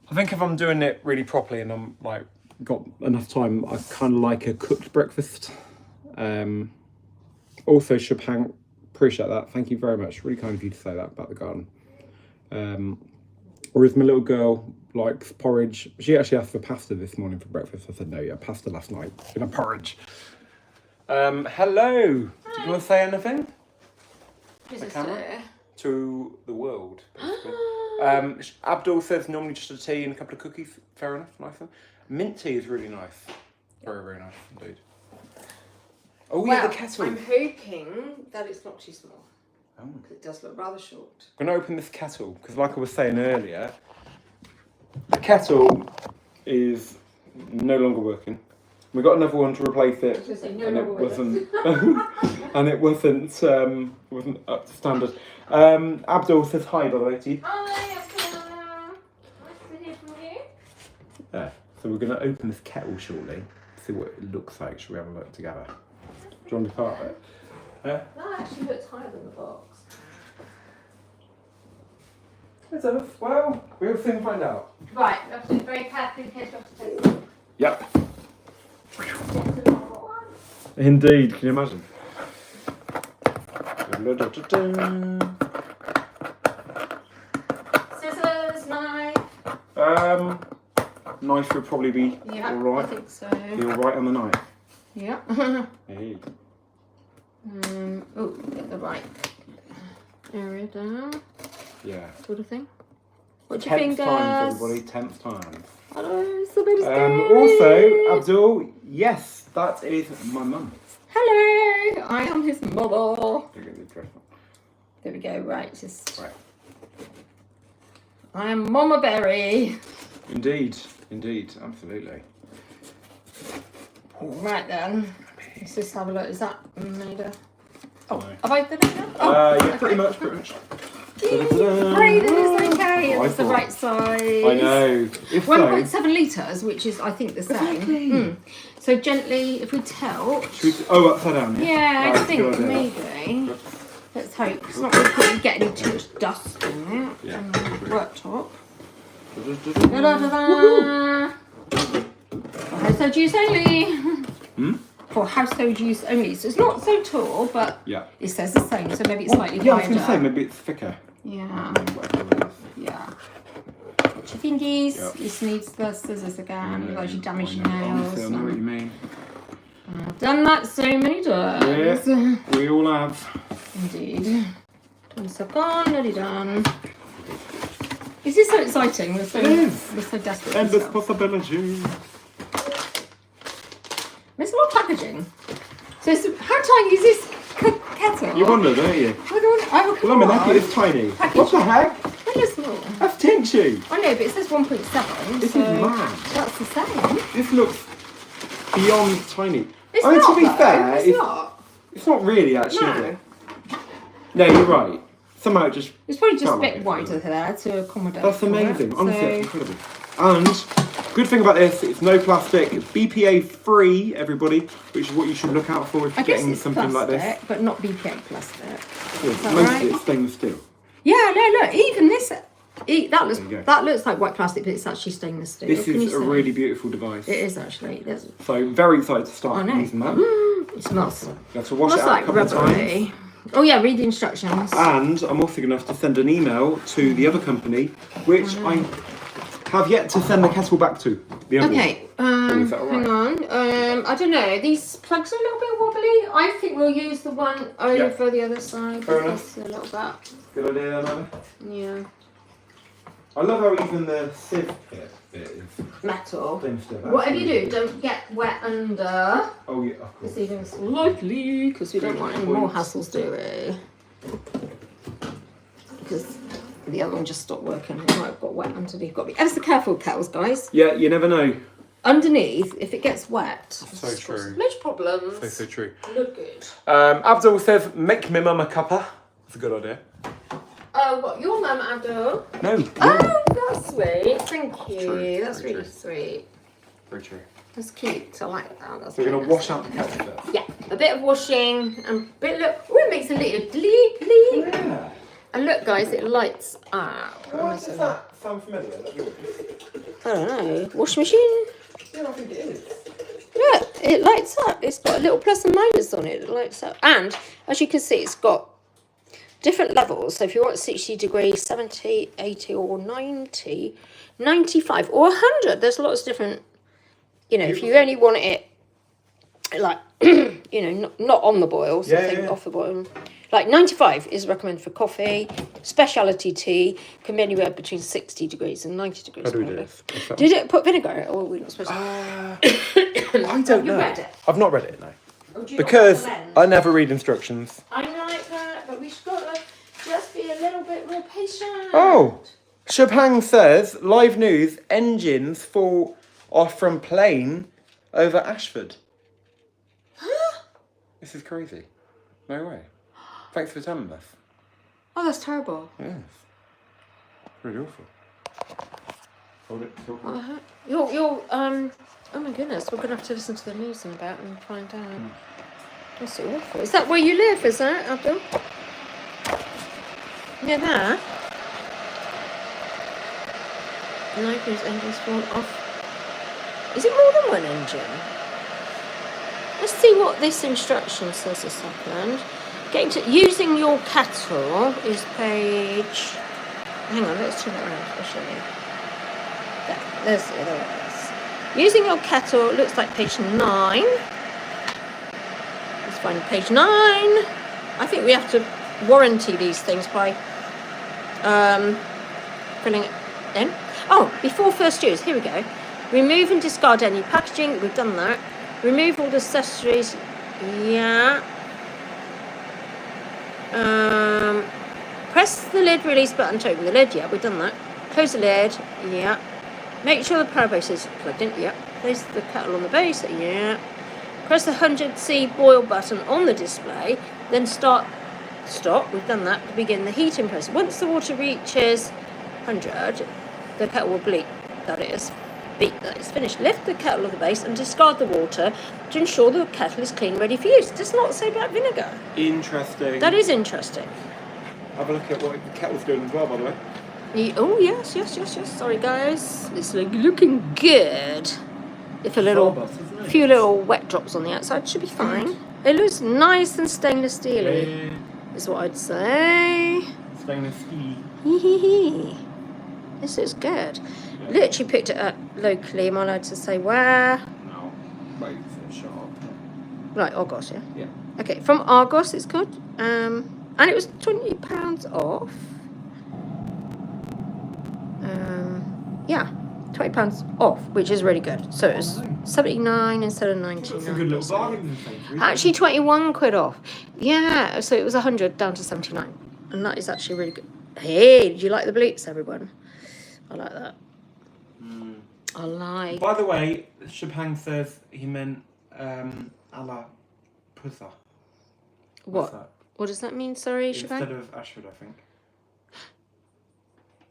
I think if I'm doing it really properly and I'm like got enough time, I kind of like a cooked breakfast. Also, Shubhank, appreciate that. Thank you very much. Really kind of you to say that about the garden. Whereas my little girl likes porridge. She actually asked for pasta this morning for breakfast. I said no, yeah, pasta last night. In a porridge. Hello. Do you want to say anything? The camera? To the world, basically. Abdul says normally just a tea and a couple of cookies. Fair enough, nice one. Mint tea is really nice. Very nice indeed. Oh Well, yeah, the kettle. I'm hoping that it's not too small. Oh. Because it does look rather short. I'm going to open this kettle because, like I was saying earlier, the kettle is no longer working. We got another one to replace it, and it wasn't, and it wasn't up to standard. Abdul says hi, by the way, to you. Hi, Abdullah. Nice to hear from you. Yeah. So we're going to open this kettle shortly. See what it looks like. Should we have a look together? Do you want to be part of it? Yeah. That actually looks higher than the box. It's a, well, we'll soon find out. Right, you have to be very careful in case you have to take it. Yep. It's a normal one. Indeed. Can you imagine? Scissors, knife. Knife would probably be Yeah, alright. I think so. Be alright on the knife. Yeah. Hey. Oh, get the right area down, Yeah. sort of thing. Watch your 10th fingers. times, everybody. 10th time. Hello, it's a bit scary. Also, Abdul, yes, that is my mum. Hello, I am his mother. You're gonna be dreadful. There we go, right, just... Right. I am Mama Berry. Indeed, absolutely. Right then, let's just have a look. Is that made a... Oh, No. have I done it now? Oh, Yeah, pretty much. Great, that is okay. I It's the thought- right size. I know. If so, 1.7 litres, which is, I think, the same. Exactly. So gently, if we tilt... upside down, yeah? Yeah, I Right, think good idea. maybe. Let's hope. It's not going to get any too much dust on it. Yeah. On the worktop. Da-da-da-da. For household use only. Hmm? For household use only. So it's not so tall, but Yeah. it says the same. So maybe it's slightly Yeah, I was wider. going to say, maybe it's thicker. Yeah. Whatever it is. Yeah. Watch your fingies. Yeah. This needs the scissors again. Otherwise you damage your I know. nails. Honestly, I know what you mean. I've done that so many times. Yeah, we all have. Indeed. Turn stuff on, nearly done. This is so exciting. We're so, It is. we're so desperate. for Endless stuff. possibilities. There's a lot of packaging. So how tiny is this kettle? You wonder, don't you? I would Well, I mean, that is tiny. What the heck? Really small. That's tinchy. I know, but it says 1.7. This so is mad. that's the same. This looks beyond tiny. It's I mean, not, to be though. fair, It's not. it's not really actually, is No. it? No, you're right. Somehow it just... It's probably just a Felt like bit it, wider doesn't there to accommodate. That's for it. amazing. Honestly, So- that's incredible. And good thing about this, it's no plastic, BPA free, everybody, which is what you should look out for if I you're guess getting it's something plastic, like this. but not BPA plastic. Yes, that most right? of it's stainless steel. Yeah, no, look, even this, that looks There you go. that looks like white plastic, but it's actually stainless steel. This Can you is a see? really beautiful device. It is actually. There's, So very excited to I start know. using that. It smells. You have to wash Smells it out like a couple of times. rubbery. Oh yeah, read the instructions. And I'm also going to have to send an email to the other company, which I have yet to send the kettle back to. The other Okay, is that all hang on. I don't know. These plugs are a little bit wobbly. I think we'll use the one over the other side. Fair Just a little bit. one. Good idea, Anna. Yeah. I love how even the sieve bit is Metal. stainless steel. Whatever you do, don't get wet under. Oh yeah, of course. It's even slightly, because we don't want any more Points. hassles, do we? Because the other one just stopped working. It might have got wet underneath. Got to be ever so careful, kettles, guys. Yeah, you never know. Underneath, if it gets wet, So it's true. Loads of problems. So true. Look good. Abdul says, make me mum a cuppa. That's a good idea. Oh, what? Your mum, Abdul? No. Oh, that's sweet. Thank you. True, That's very really true. sweet. Very true. That's cute. I like that. That's So we're very going to nice. wash out the kettle first. Yeah, a bit of washing and a bit look. Oh, it makes a little bleep bleep. Yeah. And look, guys, it lights up. Why does that sound familiar? I don't know. Washing machine. Yeah, I think it is. Look, it lights up. It's got a little plus and minus on it. It lights up. And as you can see, it's got different levels. So if you want 60 degrees, 70, 80 or 90, 95 or 100, there's lots of different, you know, if you only want it like, you know, not on the boil, something off the boil. Like 95 is recommended for coffee. Specialty tea can be anywhere between 60 degrees and 90 degrees. How do we do apparently. this? Did it put vinegar or are we not supposed to? I don't You know. read it? I've not read it, no. Or do you not Because recommend? I never read instructions. I like that, but we've got to just be a little bit more patient. Oh, Shubhang says, live news, engines fall off from plane over Ashford. This is crazy. No way. Thanks for telling us. Oh, that's terrible. Yes. Really awful. Hold it. You're, oh my goodness, we're going to have to listen to the news in about and find out. That's so awful. Is that where you live, is that, Abdul? Near there? Library's engines fall off. Is it more than one engine? Let's see what this instruction says a second. Getting to using your kettle is page. Hang on, let's turn it around. I'll show you. There it is. Using your kettle looks like page 9. Let's find page 9. I think we have to warranty these things by filling it in. Oh, before first use, here we go. Remove and discard any packaging. We've done that. Remove all the accessories. Yeah. Press the lid release button to open the lid. Yeah, we've done that. Close the lid. Yeah. Make sure the power base is plugged in. Yeah. Place the kettle on the base. Yeah. Press the 100C boil button on the display. Then stop. We've done that to begin the heating process. Once the water reaches 100, the kettle will bleep. That is. Beep that is finished. Lift the kettle off the base and discard the water to ensure the kettle is clean, ready for use. It does not say about vinegar. Interesting. That is interesting. Have a look at what the kettle's doing as well, by the way. Oh, yes. Sorry, guys. It's looking good. If a few little wet drops on the outside should be fine. It looks nice and stainless steely, is what I'd say. Stainless steel. Hee. This is good. Literally picked it up locally. Am I allowed to say where? No. Wait for a shop. Right, Argos, yeah? Yeah. Okay, from Argos, it's good. And it was £20 off. Yeah, £20 off, which is really good. So it's 79 instead of 99. That's a good little bargain. Actually, 21 quid off. Yeah, so it was 100 down to 79. And that is actually really good. Hey, did you like the bleeps, everyone? I like that. I like. By the way, Shubhang says he meant a la Pusa. What? What does that mean? Sorry, Instead Shubhang? of Ashford, I think.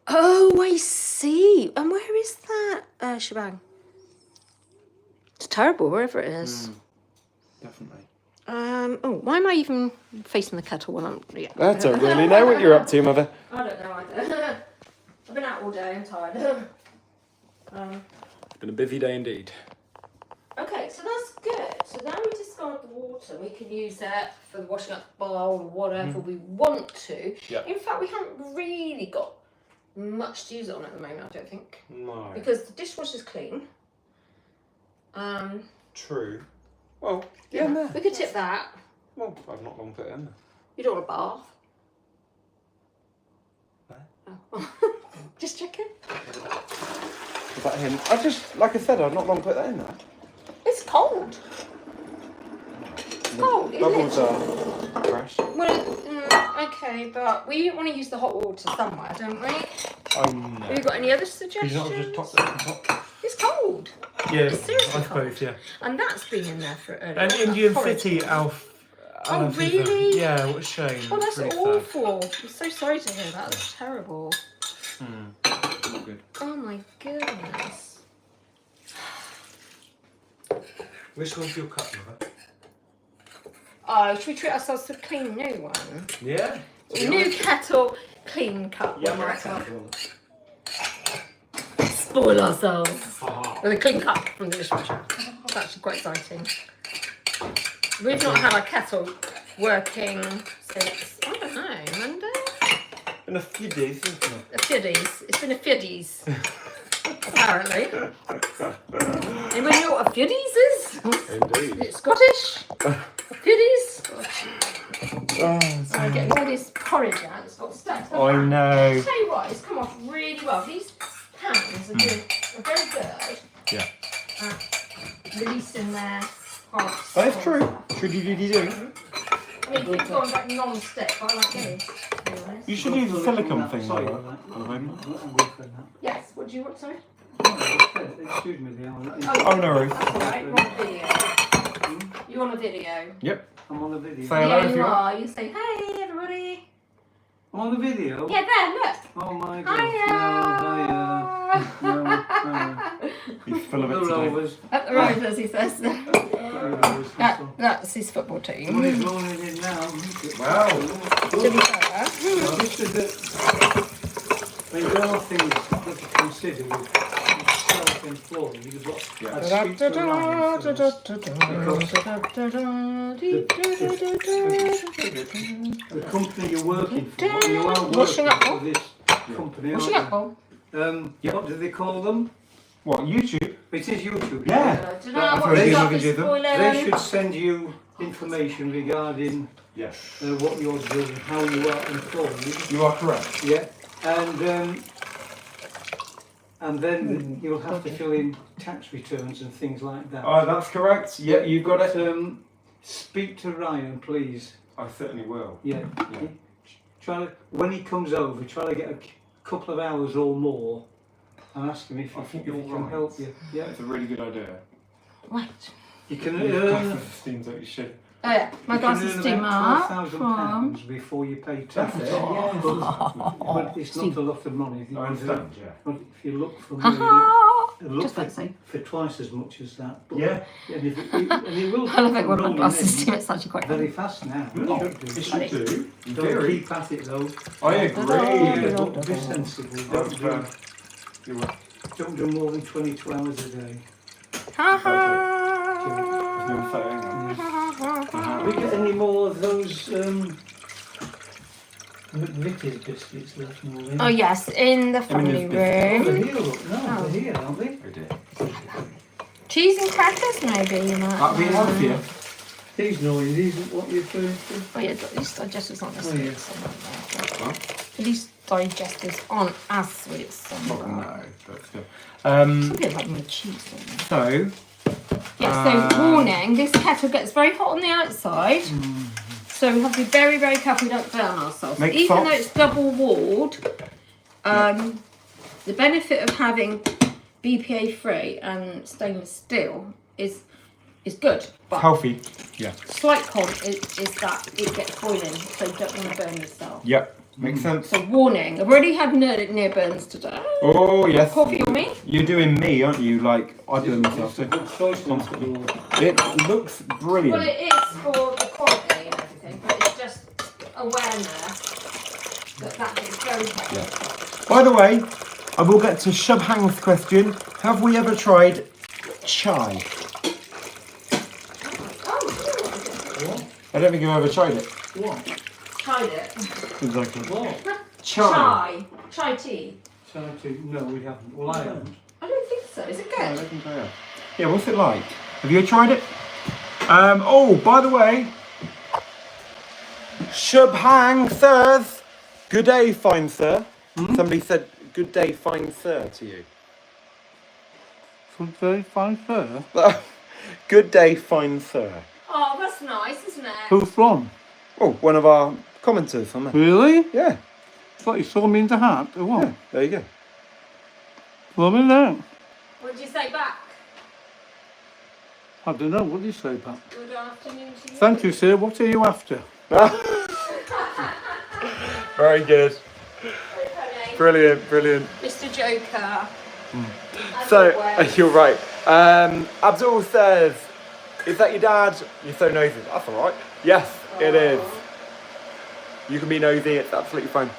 Oh, I see. And where is that, Shubhang? It's terrible, wherever it is. Definitely. Oh, why am I even facing the kettle when I'm... Yeah. I don't really know what you're up to, Mother. I don't know either. I've been out all day, I'm tired. It's been a busy day indeed. Okay, so that's good. So now we discard the water. We can use that for the washing up the bowl or whatever we want to. Yep. In fact, we haven't really got much to use it on at the moment, I don't think. No. Because the dishwasher's clean. True. Well, yeah, no. We could tip that. Well, I've not long put it in there. You don't want a bath. Where? Oh. Just checking. Is that him? I just, like I said, I've not long put that in there. It's cold. It's cold. Bubbles Isn't it? are fresh. Well, okay, but we want to use the hot water somewhere, don't we? No. Have you got any other You suggestions? not just top that on top? It's cold. Yeah, It's seriously I suppose, cold. yeah. And that's been in there for earlier. And That's Indian horrid. City, Oh, a fever. really? Yeah, what a shame. Oh, that's Really sad. awful. I'm so sorry to hear that. That's terrible. Not good. Oh my goodness. Which one's your cup, mother? Oh, should we treat ourselves to a clean new one? Yeah. New kettle, clean cup. Yeah, one my right cup. up. Spoil ourselves Haha. with a clean cup from the dishwasher. It's actually quite exciting. We've not had our kettle working since, I don't know, Monday? Been a few days, isn't it? A fiddies. It's been a fiddies. Apparently. Anybody know what a fiddies is? Is Indeed. it Scottish? Fiddies? Oh, I'm getting all this porridge out. It's got stuck. I know. I'll tell you what, it's come off really well. These pans are very good Yeah. at releasing their parts. That's true. True. I mean, it's going like non-stick, but I like these. Anyways. You should use a silicone thing, Sorry, Mother. I'm good for that. Yes, what do you want, sorry? Excuse me, Leon. Oh, no worries. That's alright, we're on video. You on a video? Yep. I'm on the video. Say hello Yeah, if you you want. are. You say, hey, everybody. I'm on the video? Yeah, there, look. Oh my god. Hiya. No, no. He's full of it The today. Rovers. At the Rovers, he says. The Rovers. That's his football team. Somebody's rolling in now. isn't it? Wow. To be fair. Well, this is it. I mean, there are things that to consider with self-employed. What Yeah. I speak to Ryan first. The company you're working for, you are Washing working up, for this company, What's aren't your apple? you? What do they call them? What, YouTube? It is YouTube. Yeah. I don't know That's what very it's good. got They this spoiler. They should send you information regarding Yes. what you're doing, how you are employed. You are correct. Yeah, and then you'll have to fill in tax returns and things like that. Oh, that's correct. Yeah, you got it. Speak to Ryan, please. I certainly will. Yeah. Yeah. Try to, when he comes over, try to get a couple of hours or more, and ask him if I he think can you're right. help you. Yeah, It's a really good idea. Right. you can That's earn. the things that you should. Oh yeah, my You can glasses earn steam about up from... £12,000 before you pay tax. That's it. Yeah, but it's not a lot of money. I understand, yeah. But if you look for Ha maybe, look Just like so. for twice as much as that. But, Yeah. And, and it will I love it when my rolling glasses in steam. It's actually quite very funny. fast now. Oh, It it should should do. In Don't theory. keep at it though. I Yeah, agree. but be sensible. You're right. Don't do more than 22 hours a day. Ha There's no ha. saying. Do we get any more of those Vickers biscuits left, Maureen? Oh yes, in the family Oh, they're room. here, look. No, Oh. they're here, aren't they? I did. Cheese and crackers, maybe you might. That'd be healthier. These noise, these are what you're referring to? Oh yeah, at least digestive not as Oh, sweet yeah. as some of Huh? At least digestives aren't as sweet as some. Probably are. no, but still. It's a bit like my cheese, don't you? So, Yes, so warning, this kettle gets very hot on the outside. So we have to be very, very careful we don't burn ourselves. Make Even salt. though it's double walled, the benefit of having BPA free and stainless steel is good. But healthy. Yeah. slight con is that it gets boiling, so you don't want to burn yourself. Yep. Makes sense. So warning, I've already had near burns today. Oh, yes. Coffee on me? You're doing me, aren't you? Like, I do myself. It's a good choice now. It looks Well, brilliant. it is for the quality and everything, but it's just awareness that is very helpful. Yeah. By the way, I will get to Shubhang's question. Have we ever tried chai? Oh, I don't think I've ever tried it. What? tried it. Exactly. What? Chai. Chai tea. Chai tea? No, we haven't. Well, I haven't. I don't think so. Is it I good? think I have. Yeah, what's it like? Have you tried it? Oh, by the way, Shubhang sirs. Good day, fine sir. Somebody said good day, fine sir to you. Some very fine fur. Good day, fine sir. Oh, that's nice, isn't it? Who from? Oh, one of our commenters on there. Really? Yeah, Thought you saw me in the hat, or what? yeah, there you go. Well, in there. What did you say back? I don't know. What do you say, Pat? Good afternoon to you. Thank you, sir. What are you after? Very good. Okay. Brilliant, brilliant. Mr. Joker. As So, always. you're right. Abdul says, is that your dad? You're so nosy. That's alright. Yes, it is. You can be nosy, it's absolutely fine.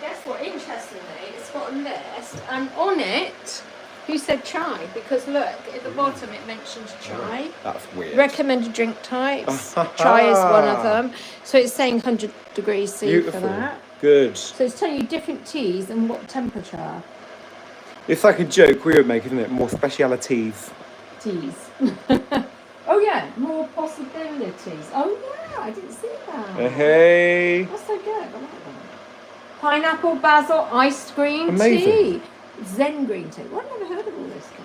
Guess what? Interestingly, it's got a list, and on it, who said chai? Because look, at the bottom it mentions chai. That's weird. Recommended drink types. Chai is one of them. So it's saying 100 degrees C Beautiful. for that. Good. So it's telling you different teas and what temperature. It's like a joke we would make, isn't it? More specialities. Teas. Oh yeah, more possibilities. Oh yeah, I didn't see that. Hey. That's so good. I like that. Pineapple basil iced green Amazing. tea. Zen green tea. Well, I've never heard of all this guy.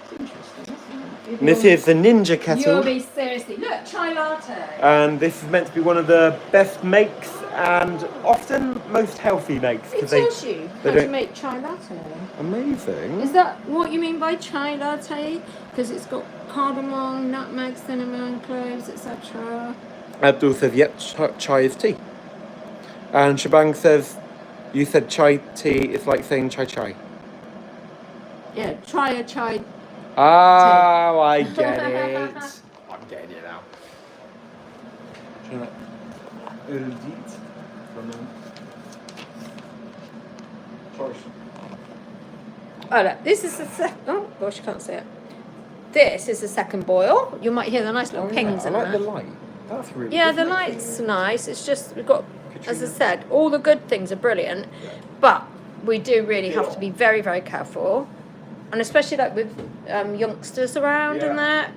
It's interesting, isn't it? And this is the Ninja You'll Kettle. be seriously. Look, chai latte. And this is meant to be one of the best makes and often most healthy makes. It 'Cause they tells you they how to don't- make chai latte. Amazing. Is that what you mean by chai latte? Because it's got cardamom, nutmeg, cinnamon, cloves, etc. Abdul says, yep, chai is tea. And Shabang says, you said chai tea is like saying chai chai. Yeah, try a chai. Oh, I get it. I'm getting it now. Oh, look, this is the second. Oh, gosh, you can't see it. This is the second boil. You might hear the nice little pings I in like there. the light. That's really Yeah, good. the light's nice. It's just, we've got, as I Katrina. said, all the good things are brilliant, but we do really have to be very, very careful. And especially like with youngsters around and that,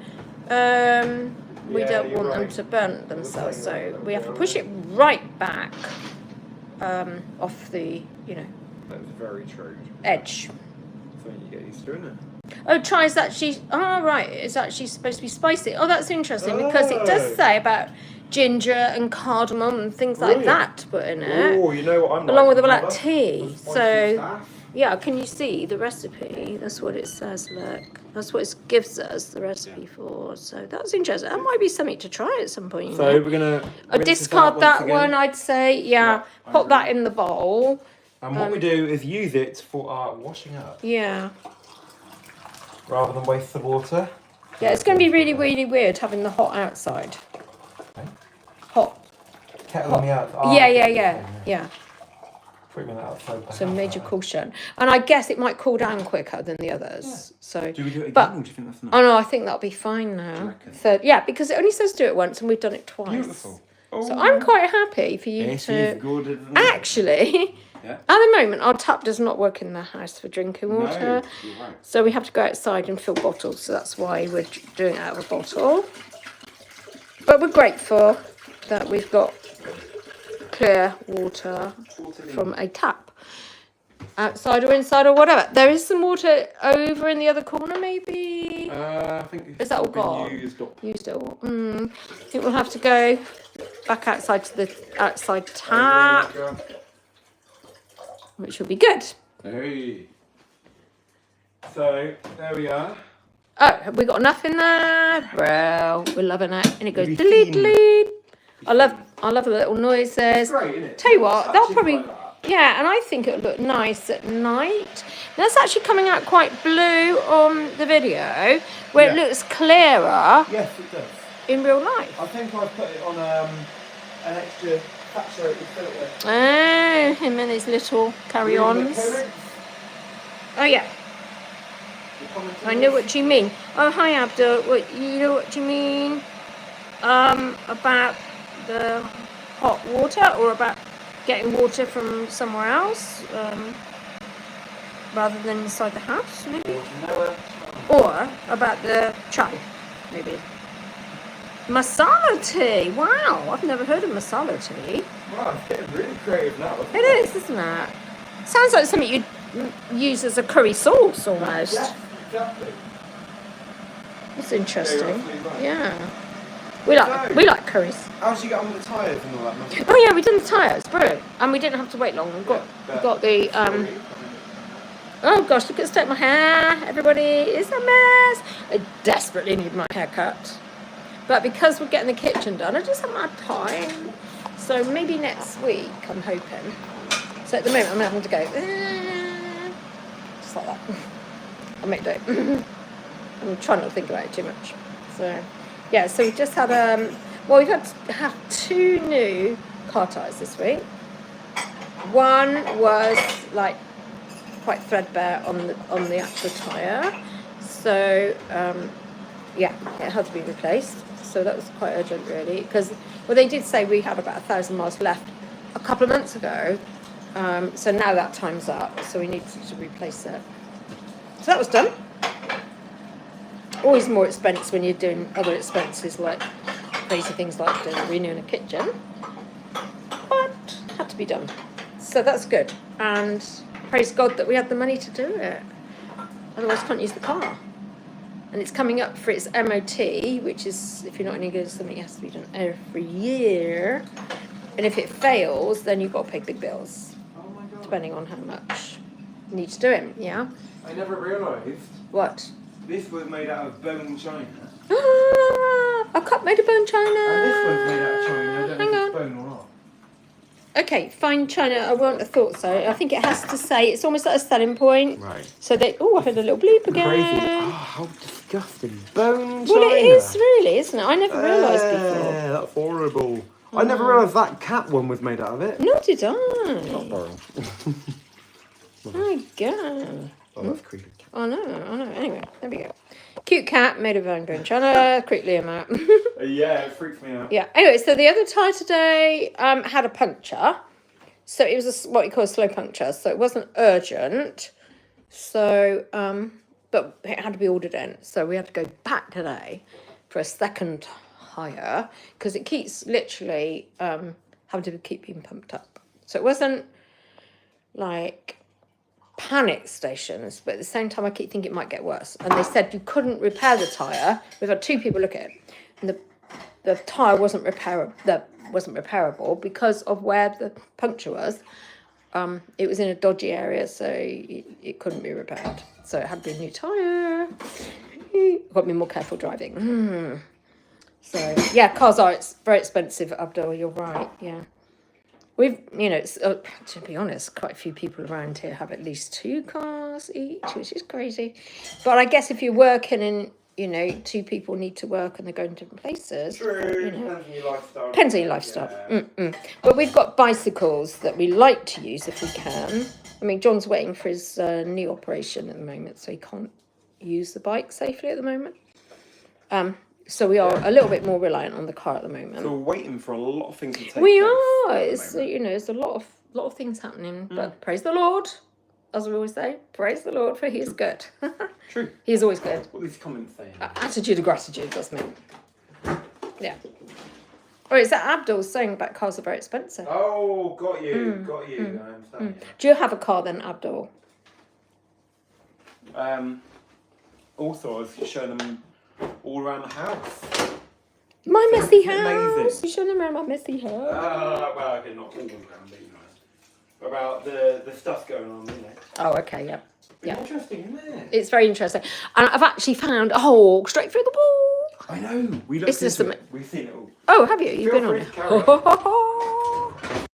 we Yeah, don't you're want them right. to burn themselves. So we have to push it right back off the, That's very true. edge. Something you get used to, isn't it? Oh, chai is actually, oh right, it's actually supposed to be spicy. Oh, that's interesting because it does Oh. say about ginger and cardamom and things like Brilliant. that to put in it. Oh, you know what I'm Along like, with the black mother? tea. The spicy So, stuff. yeah, can you see the recipe? That's what it says, look. That's what it gives us the recipe for. So that's interesting. That might be something to try at some point. So we're gonna rinse this discard out that once again. one, I'd say. Yeah, I pop that agree. in the bowl. And what we do is use it for our washing up Yeah. rather than waste the water. Yeah, it's going to be really, really weird having the hot outside. Okay. Hot. Kettle on the outside. Yeah. Put them outside. So major caution. And I guess it might cool down quicker than the others. So. Do we do it again, But- or do you think that's enough? Oh no, I think that'll be fine now. reckon? Third, yeah, because it only says do it once, and we've done it twice. Beautiful. Oh, So I'm quite happy for you it to. is good, isn't it? Actually, Yeah. at the moment, our tap does not work in the house for drinking No, water, you're right. so we have to go outside and fill bottles. So that's why we're doing it out of a bottle. But we're grateful that we've got clear water from a tap, outside or inside or whatever. There is some water over in the other corner, maybe. I think Is that all it's been gone? used up. Used it all. I think we'll have to go back outside to the outside tap, which will be good. Hey. So there we are. Oh, have we got enough in there? Bro, we're loving it. And it goes Really delete, thin. delete. I love the little noises. Great, isn't it? Tell you what, they'll Actually probably, quite like yeah, and I think it'll look nice at night. That's actually coming out quite blue on the video, where it Yeah. looks clearer Yes, it does. in real life. I think I put it on an extra saturated filter. Oh, him and his little carry-ons. Oh yeah, I know what you mean. Oh hi Abdul, you know what you mean? About the hot water, or about getting water from somewhere else, rather than inside the house, maybe? Or about the chai, maybe. Masala tea. Wow, I've never heard of masala tea. Wow, it's getting really creative now. It is, isn't it? Sounds like something you'd use as a curry sauce almost. Yeah, exactly. It's interesting. absolutely right. Yeah. We like curries. How did you get on with the tyres and all that? Nothing? Oh yeah, we done the tyres, brilliant. And we didn't have to wait long. We got the Oh gosh, look at the state of my hair. Everybody, it's a mess. I desperately need my hair cut. But because we're getting the kitchen done, I just haven't had time. So maybe next week, I'm hoping. So at the moment, I'm having to go, just like that. I'll make do. I'm trying not to think about it too much. So, yeah, so we've just had, well, we've had to have 2 new car tyres this week. One was like quite threadbare on the actual tyre. So, yeah, it had to be replaced. So that was quite urgent, really, because well, they did say we had about 1,000 miles left a couple of months ago. So now that time's up, so we need to replace it. So that was done. Always more expense when you're doing other expenses like crazy things like renewing a kitchen, but had to be done. So that's good, and praise God that we had the money to do it. Otherwise, can't use the car. And it's coming up for its MOT, which is, if you're not any good, something has to be done every year. And if it fails, then you've got to pay big bills, Oh my god. depending on how much you need to do it. Yeah. I never realised What? this was made out of bone china. A cup made of bone china. And this one's made out of china. I don't Hang know on. if it's bone or not. Okay, fine china. I wouldn't have thought so. I think it has to say it's almost like a selling point. Right. So they. Oh, I heard a little bleep again. Crazy. Oh, how disgusting. Bone china. Well, it is really, isn't it? I never realised before. Yeah, that's horrible. I never realised that cat one was made out of it. Nor did I. Not boring. My God. Oh, that's creepy. I know. Anyway, there we go. Cute cat made of bone china. Quickly I'm out. Yeah, it freaks me out. Yeah. Anyway, so the other tyre today had a puncture. So it was what you call a slow puncture. So it wasn't urgent. So, but it had to be ordered in. So we had to go back today for a second hire because it keeps literally having to keep being pumped up. So it wasn't like panic stations, but at the same time I keep thinking it might get worse. And they said you couldn't repair the tyre. We've had 2 people look at it, and the tyre wasn't repairable because of where the puncture was. It was in a dodgy area, so it couldn't be repaired. So it had to be a new tyre. Got to be more careful driving. So yeah, cars are very expensive, Abdul. You're right. Yeah. We've, to be honest, quite a few people around here have at least 2 cars each, which is crazy. But I guess if you're working and, 2 people need to work and they're going to different places. True, depends on your lifestyle. Depends on your lifestyle. Yeah. But we've got bicycles that we like to use if we can. I mean, John's waiting for his knee operation at the moment, so he can't use the bike safely at the moment. So we are a little bit more reliant on the car at the moment. So we're waiting for a lot of things to take We place are. at the It's moment. there's a lot of things happening, but praise the Lord, as we always say. Praise the Lord, for He is good. True. He is always good. What these comments saying? Attitude of gratitude, that's me. Yeah. Or is that Abdul saying about cars are very expensive? Oh, got you. I understand. Do you have a car then, Abdul? Also, I was showing them all around the house. My messy Isn't it house. amazing? You showing them around my messy house. Well, okay, not all around, but about the stuff going on, isn't it? Oh, okay, yeah. Yeah. Interesting, isn't it? It's very interesting. And I've actually found a hole straight through the wall. I know. We looked It's just into it. We've seen it all. Oh, have you? You've Feel been on free to carry it.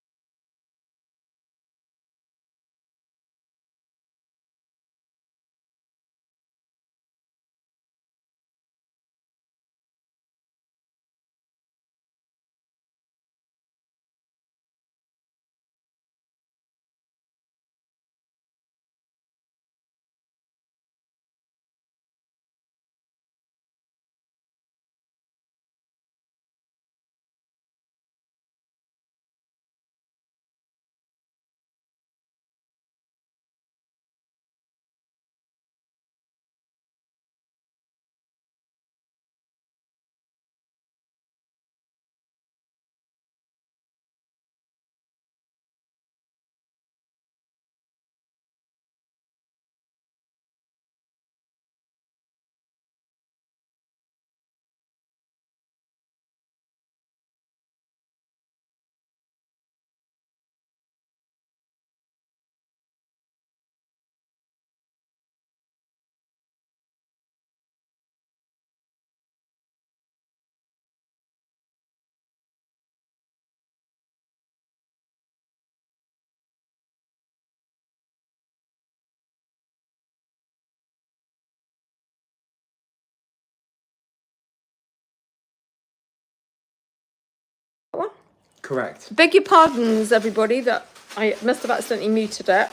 Correct. Beg your pardons, everybody, that I must have accidentally muted it.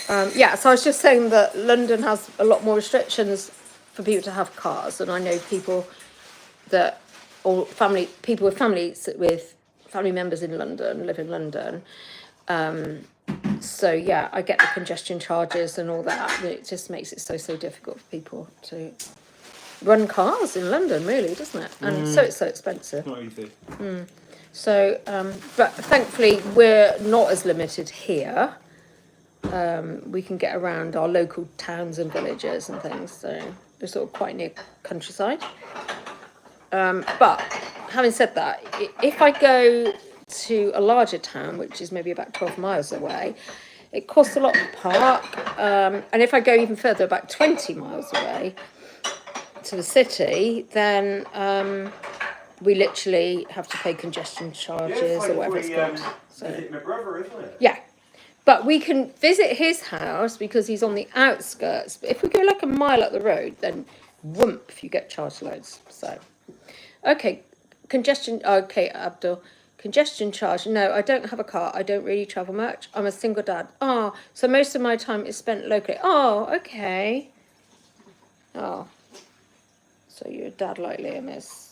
Yeah, so I was just saying that London has a lot more restrictions for people to have cars, and I know people that, or people with families with family members in London, live in London. So yeah, I get the congestion charges and all that. It just makes it so difficult for people to run cars in London, really, doesn't it? And so it's so expensive. Not easy. So, but thankfully we're not as limited here. We can get around our local towns and villages and things, so we're sort of quite near countryside. But having said that, if I go to a larger town, which is maybe about 12 miles away, it costs a lot to park. And if I go even further, about 20 miles away to the city, then we literally have to pay congestion charges or whatever it's called. So, My brother, isn't it? yeah. But we can visit his house because he's on the outskirts. But if we go like a mile up the road, then whoomp, you get charged loads. So, okay, congestion. Okay, Abdul, congestion charge. No, I don't have a car. I don't really travel much. I'm a single dad. Oh, so most of my time is spent locally. Oh, okay. Oh, so you're a dad like Liam is.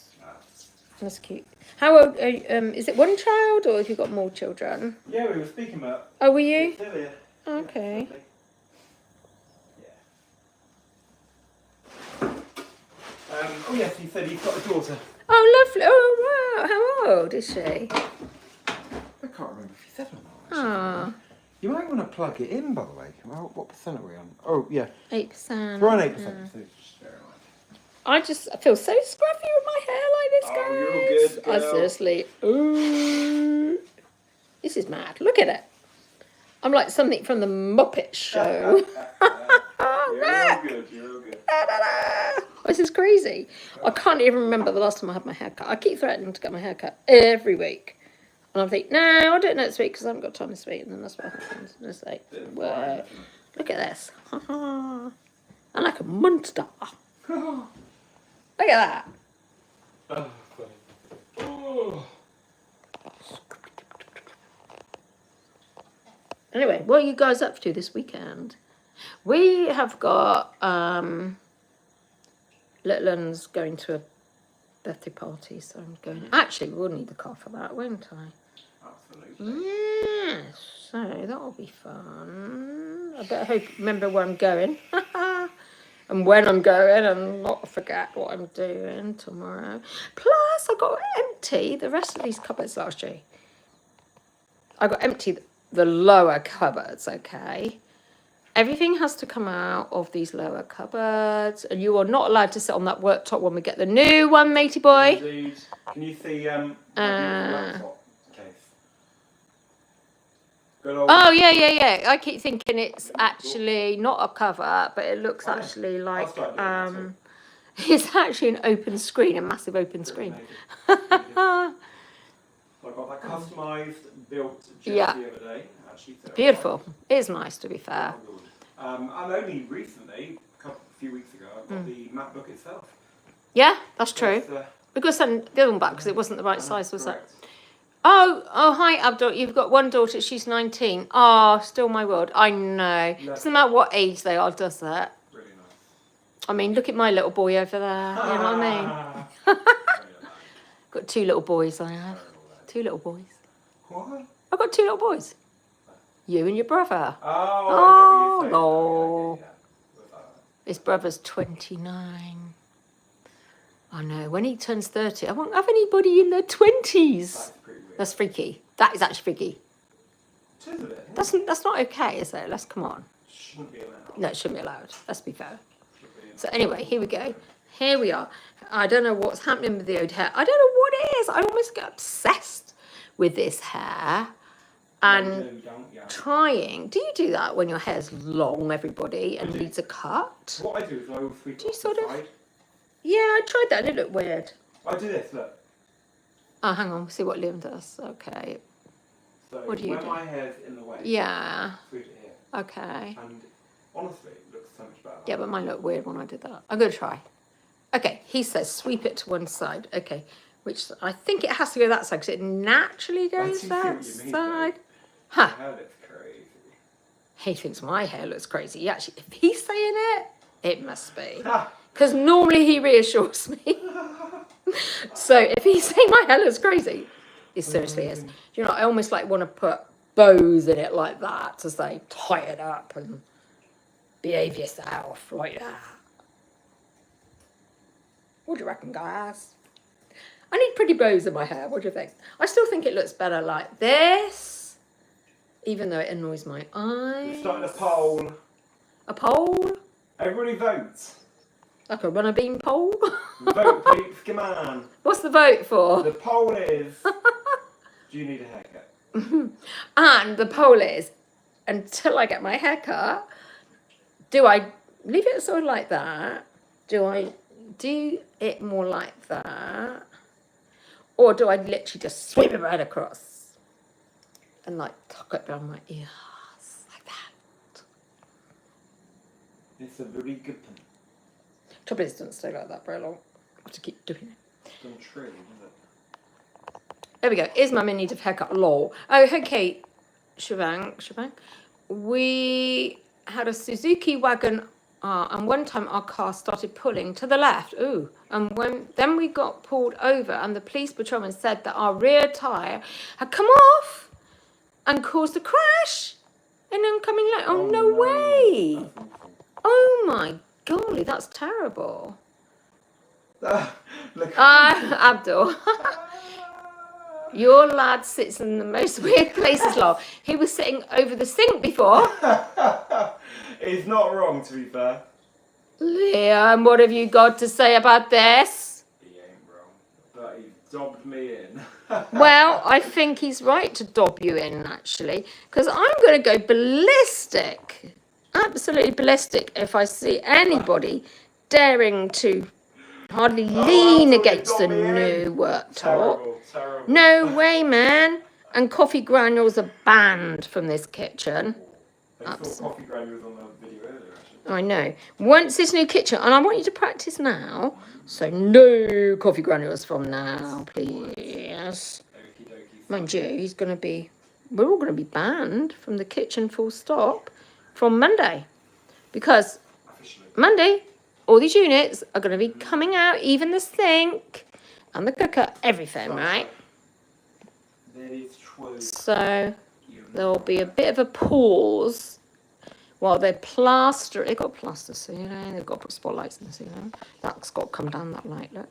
That's cute. How old are you, is it one child or have you got more children? Yeah, we were speaking about Oh, were you? it earlier. Okay. Oh yes, you said you've got a daughter. Oh, lovely. Oh, wow. How old is she? I can't remember if you said or not. Ah, You might want to plug it in, by the way. Well, what percent are we on? Oh, yeah. 8%. We're on 8%. So just bear in mind. I feel so scruffy with my hair like this, guys. Oh, you're all good, I girl. seriously. Ooh. This is mad. Look at it. I'm like something from the Muppet Show. You're all good. You're all good. This is crazy. I can't even remember the last time I had my hair cut. I keep threatening to get my hair cut every week. And I'm thinking, no, I'll do it next week because I haven't got time this week. And then that's what happens. And it's like, whoa, look at this. I'm like a monster. Look at that. Oh, funny. Oh. Anyway, what are you guys up to this weekend? We have got little one's going to a birthday party, so I'm going. Actually, we'll need the car for that, won't I? Absolutely. Yes. So that'll be fun. I better remember where I'm going. And when I'm going and not forget what I'm doing tomorrow. Plus, I got to empty the rest of these cupboards last year. I got to empty the lower cupboards, okay? Everything has to come out of these lower cupboards, and you are not allowed to sit on that worktop when we get the new one, matey boy. Indeed. Can you see laptop case? Good old. Oh, yeah. I keep thinking it's actually not a cover, but it looks actually like, start doing that it's actually an open screen, a massive open screen. So I got that customised, built just Yeah. the other day. Actually, so Beautiful. It is nice, to be fair. And only recently, a few weeks ago, I got the MacBook itself. Yeah, that's true. It's, Because then the other one back because it wasn't the right size, was it? correct. Oh, hi, Abdul. You've got one daughter. She's 19. Oh, still my world. I know. Doesn't matter what age they are, does it? Really nice. I mean, look at my little boy over there. You know what I mean? Got two little boys, I have. Two little boys. What? I've got two little boys. You and your brother. Oh, I get what you're saying. Oh, Yeah. His brother's 29. I know. When he turns 30, I won't have anybody in their 20s. That's pretty weird. That's freaky. That is actually freaky. It is a bit. That's not okay, is it? Let's come on. Shouldn't be allowed. No, it shouldn't be allowed. Let's be fair. Should be. So anyway, here we go. Here we are. I don't know what's happening with the old hair. I don't know what it is. I almost get obsessed with this hair. And No, you don't, yeah. trying. Do you do that when your hair's long, everybody, and do. needs a cut? What I do is I always sweep Do you it off sort the of- side. Yeah, I tried that. It looked weird. I do this, look. Oh, hang on. We'll see what Liam does. Okay. So What do you when do? my hair's in the way, Yeah. sweep it here. Okay. And honestly, it looks so much better. Yeah, but mine looked weird when I did that. I'm going to try. Okay, he says sweep it to one side. Okay, which I think it has to go that side because it naturally goes see that what you mean, side. babe. Huh. Hair looks crazy. He thinks my hair looks crazy. He actually, if he's saying it, it must be. Because normally he reassures me. So if he's saying my hair looks crazy, it seriously is. You know, I almost like want to put bows in it like that to say, tie it up and behave yourself like that. What do you reckon, guys? I need pretty bows in my hair. What do you think? I still think it looks better like this, even though it annoys my eyes. We're starting a poll. A poll? Everybody votes. Like a runner bean poll? Vote, peeps, come on. What's the vote for? The poll is, do you need a haircut? And the poll is, until I get my hair cut, do I leave it sort of like that? Do I do it more like that? Or do I literally just sweep it right across? And like tuck it down my ears, like that. It's a very good one. Trouble is, it doesn't stay like that very long. I have to keep doing it. It's not true, is it? There we go. Is mum in need of haircut? Lol. Oh, okay. Shebang. We had a Suzuki wagon, and one time our car started pulling to the left. Ooh. And then we got pulled over, and the police patrolman said that our rear tyre had come off and caused a crash in oncoming lane. Oh, no way. That's awful. Oh my golly, that's terrible. Look. Abdul. Your lad sits in the most weird places, lol. He was sitting over the sink before. He's not wrong, to be fair. Liam, what have you got to say about this? He ain't wrong, but he dobbed me in. Well, I think he's right to dob you in, actually, because I'm going to go ballistic, absolutely ballistic, if I see anybody daring to hardly lean that's what against the got me in. new worktop. Terrible. No way, man. And coffee granules are banned from this kitchen. I saw coffee granules on the video earlier, actually. I know. Once this new kitchen, and I want you to practice now, so no coffee granules from now, please. Okie dokie. Mind you, we're all going to be banned from the kitchen full stop from Monday. Because Officially. Monday, all these units are going to be coming out, even the sink and the cooker, everything, right? That is true. So there'll be a bit of a pause while they're plastering. They've got to plaster the ceiling, they've got to put spotlights in the ceiling. That's got to come down, that light, look.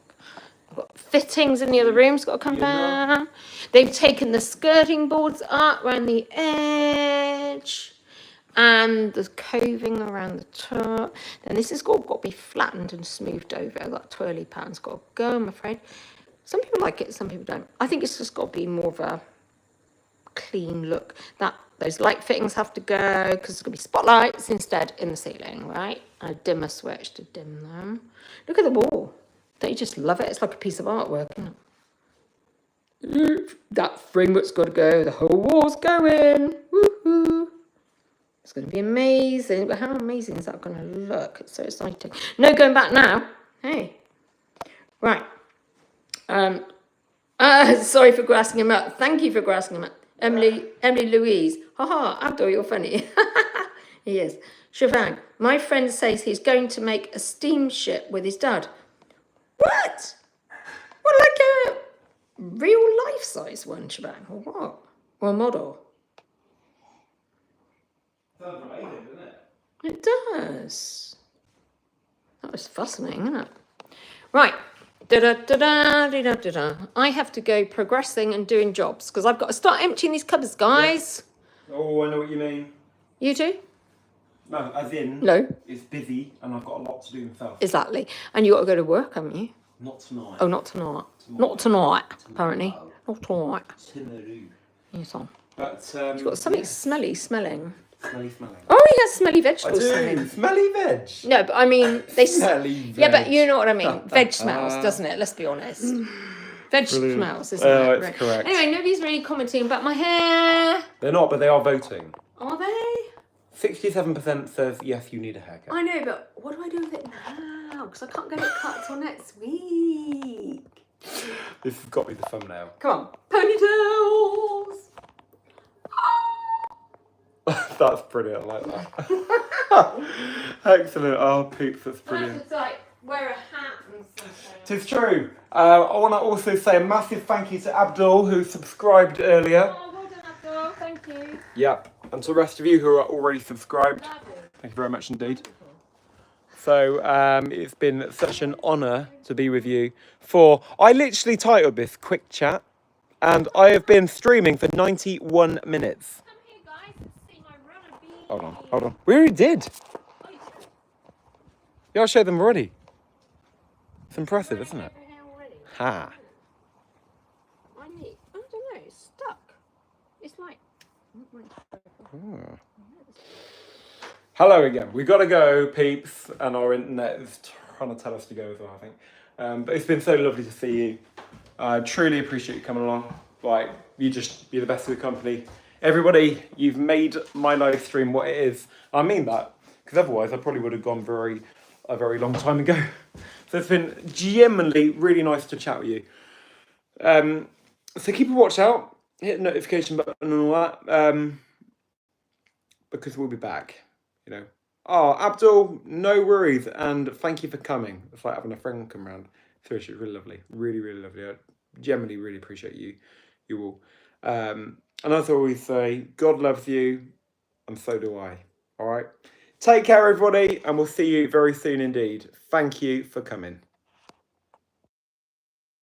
I've got fittings in the other rooms, got to come down. They've taken the skirting boards up around the edge. And the coving around the top. Then this has got to be flattened and smoothed over. That twirly pattern's got to go, I'm afraid. Some people like it, some people don't. I think it's just got to be more of a clean look. Those light fittings have to go because there's going to be spotlights instead in the ceiling, right? A dimmer switch to dim them. Look at the wall. Don't you just love it? It's like a piece of artwork, isn't it? That framework's got to go. The whole wall's going. Woohoo! It's going to be amazing. But how amazing is that going to look? It's so exciting. No going back now. Hey. Right. Sorry for grassing him up. Thank you for grassing him up. Emily Louise. Haha, Abdul, you're funny. He is. Siobhan, my friend says he's going to make a steamship with his dad. What? What, like a real life-size one, Siobhan? Or what? Or a model? Sounds amazing, doesn't it? It does. That was fascinating, isn't it? Right. Da-da-da-da-da-da-da. I have to go progressing and doing jobs because I've got to start emptying these cupboards, guys. Oh, I know what you mean. You too? No, as in, No. it's busy and I've got a lot to do myself. Exactly. And you got to go to work, haven't you? Not tonight. Oh, not tonight. Not tonight, apparently. Not tonight. Tomorrow. Yes, on. But, You've got something smelly smelling. smelling. Oh, he has smelly I vegetables do. smelling. Smelly veg. No, but I mean, they Smelly veg. Yeah, but you know what I mean. Veg smells, doesn't it? Let's be honest. Veg Brilliant. smells, isn't Oh, it? it's Right. correct. Anyway, nobody's really commenting about my hair. They're not, but they are voting. Are they? 67% says yes, you need a haircut. I know, but what do I do with it now? Because I can't get it cut till next week. This has got to be the thumbnail. Come on. Ponytails! That's brilliant. I like that. Excellent. Oh, peeps, that's brilliant. It's like wear a hat and stuff. It's true. I want to also say a massive thank you to Abdul, who subscribed earlier. Oh, well done, Abdul. Thank you. Yep. And to the rest of you who are already subscribed, thank you very much indeed. So it's been such an honour to be with you I literally titled this Quick Chat, and I have been streaming for 91 minutes. Come here, guys, and see my runner bee. Hold on. We already did. Oh, you did? Yeah, I showed them already. It's impressive, isn't it? Over here already. Ha. I don't know, it's stuck. It's like... Hello again. We got to go, peeps, and our internet is trying to tell us to go as well, I think. But it's been so lovely to see you. I truly appreciate you coming along. Like, you're the best of the company. Everybody, you've made my live stream what it is. I mean that, because otherwise I probably would have gone a very long time ago. So it's been genuinely really nice to chat with you. So keep a watch out, hit the notification button and all that, because we'll be back, you know. Oh, Abdul, no worries, and thank you for coming. It's like having a friend come round. Seriously, really lovely, really, really lovely. I genuinely really appreciate you all. And as I always say, God loves you, and so do I. All right, take care, everybody, and we'll see you very soon indeed. Thank you for coming.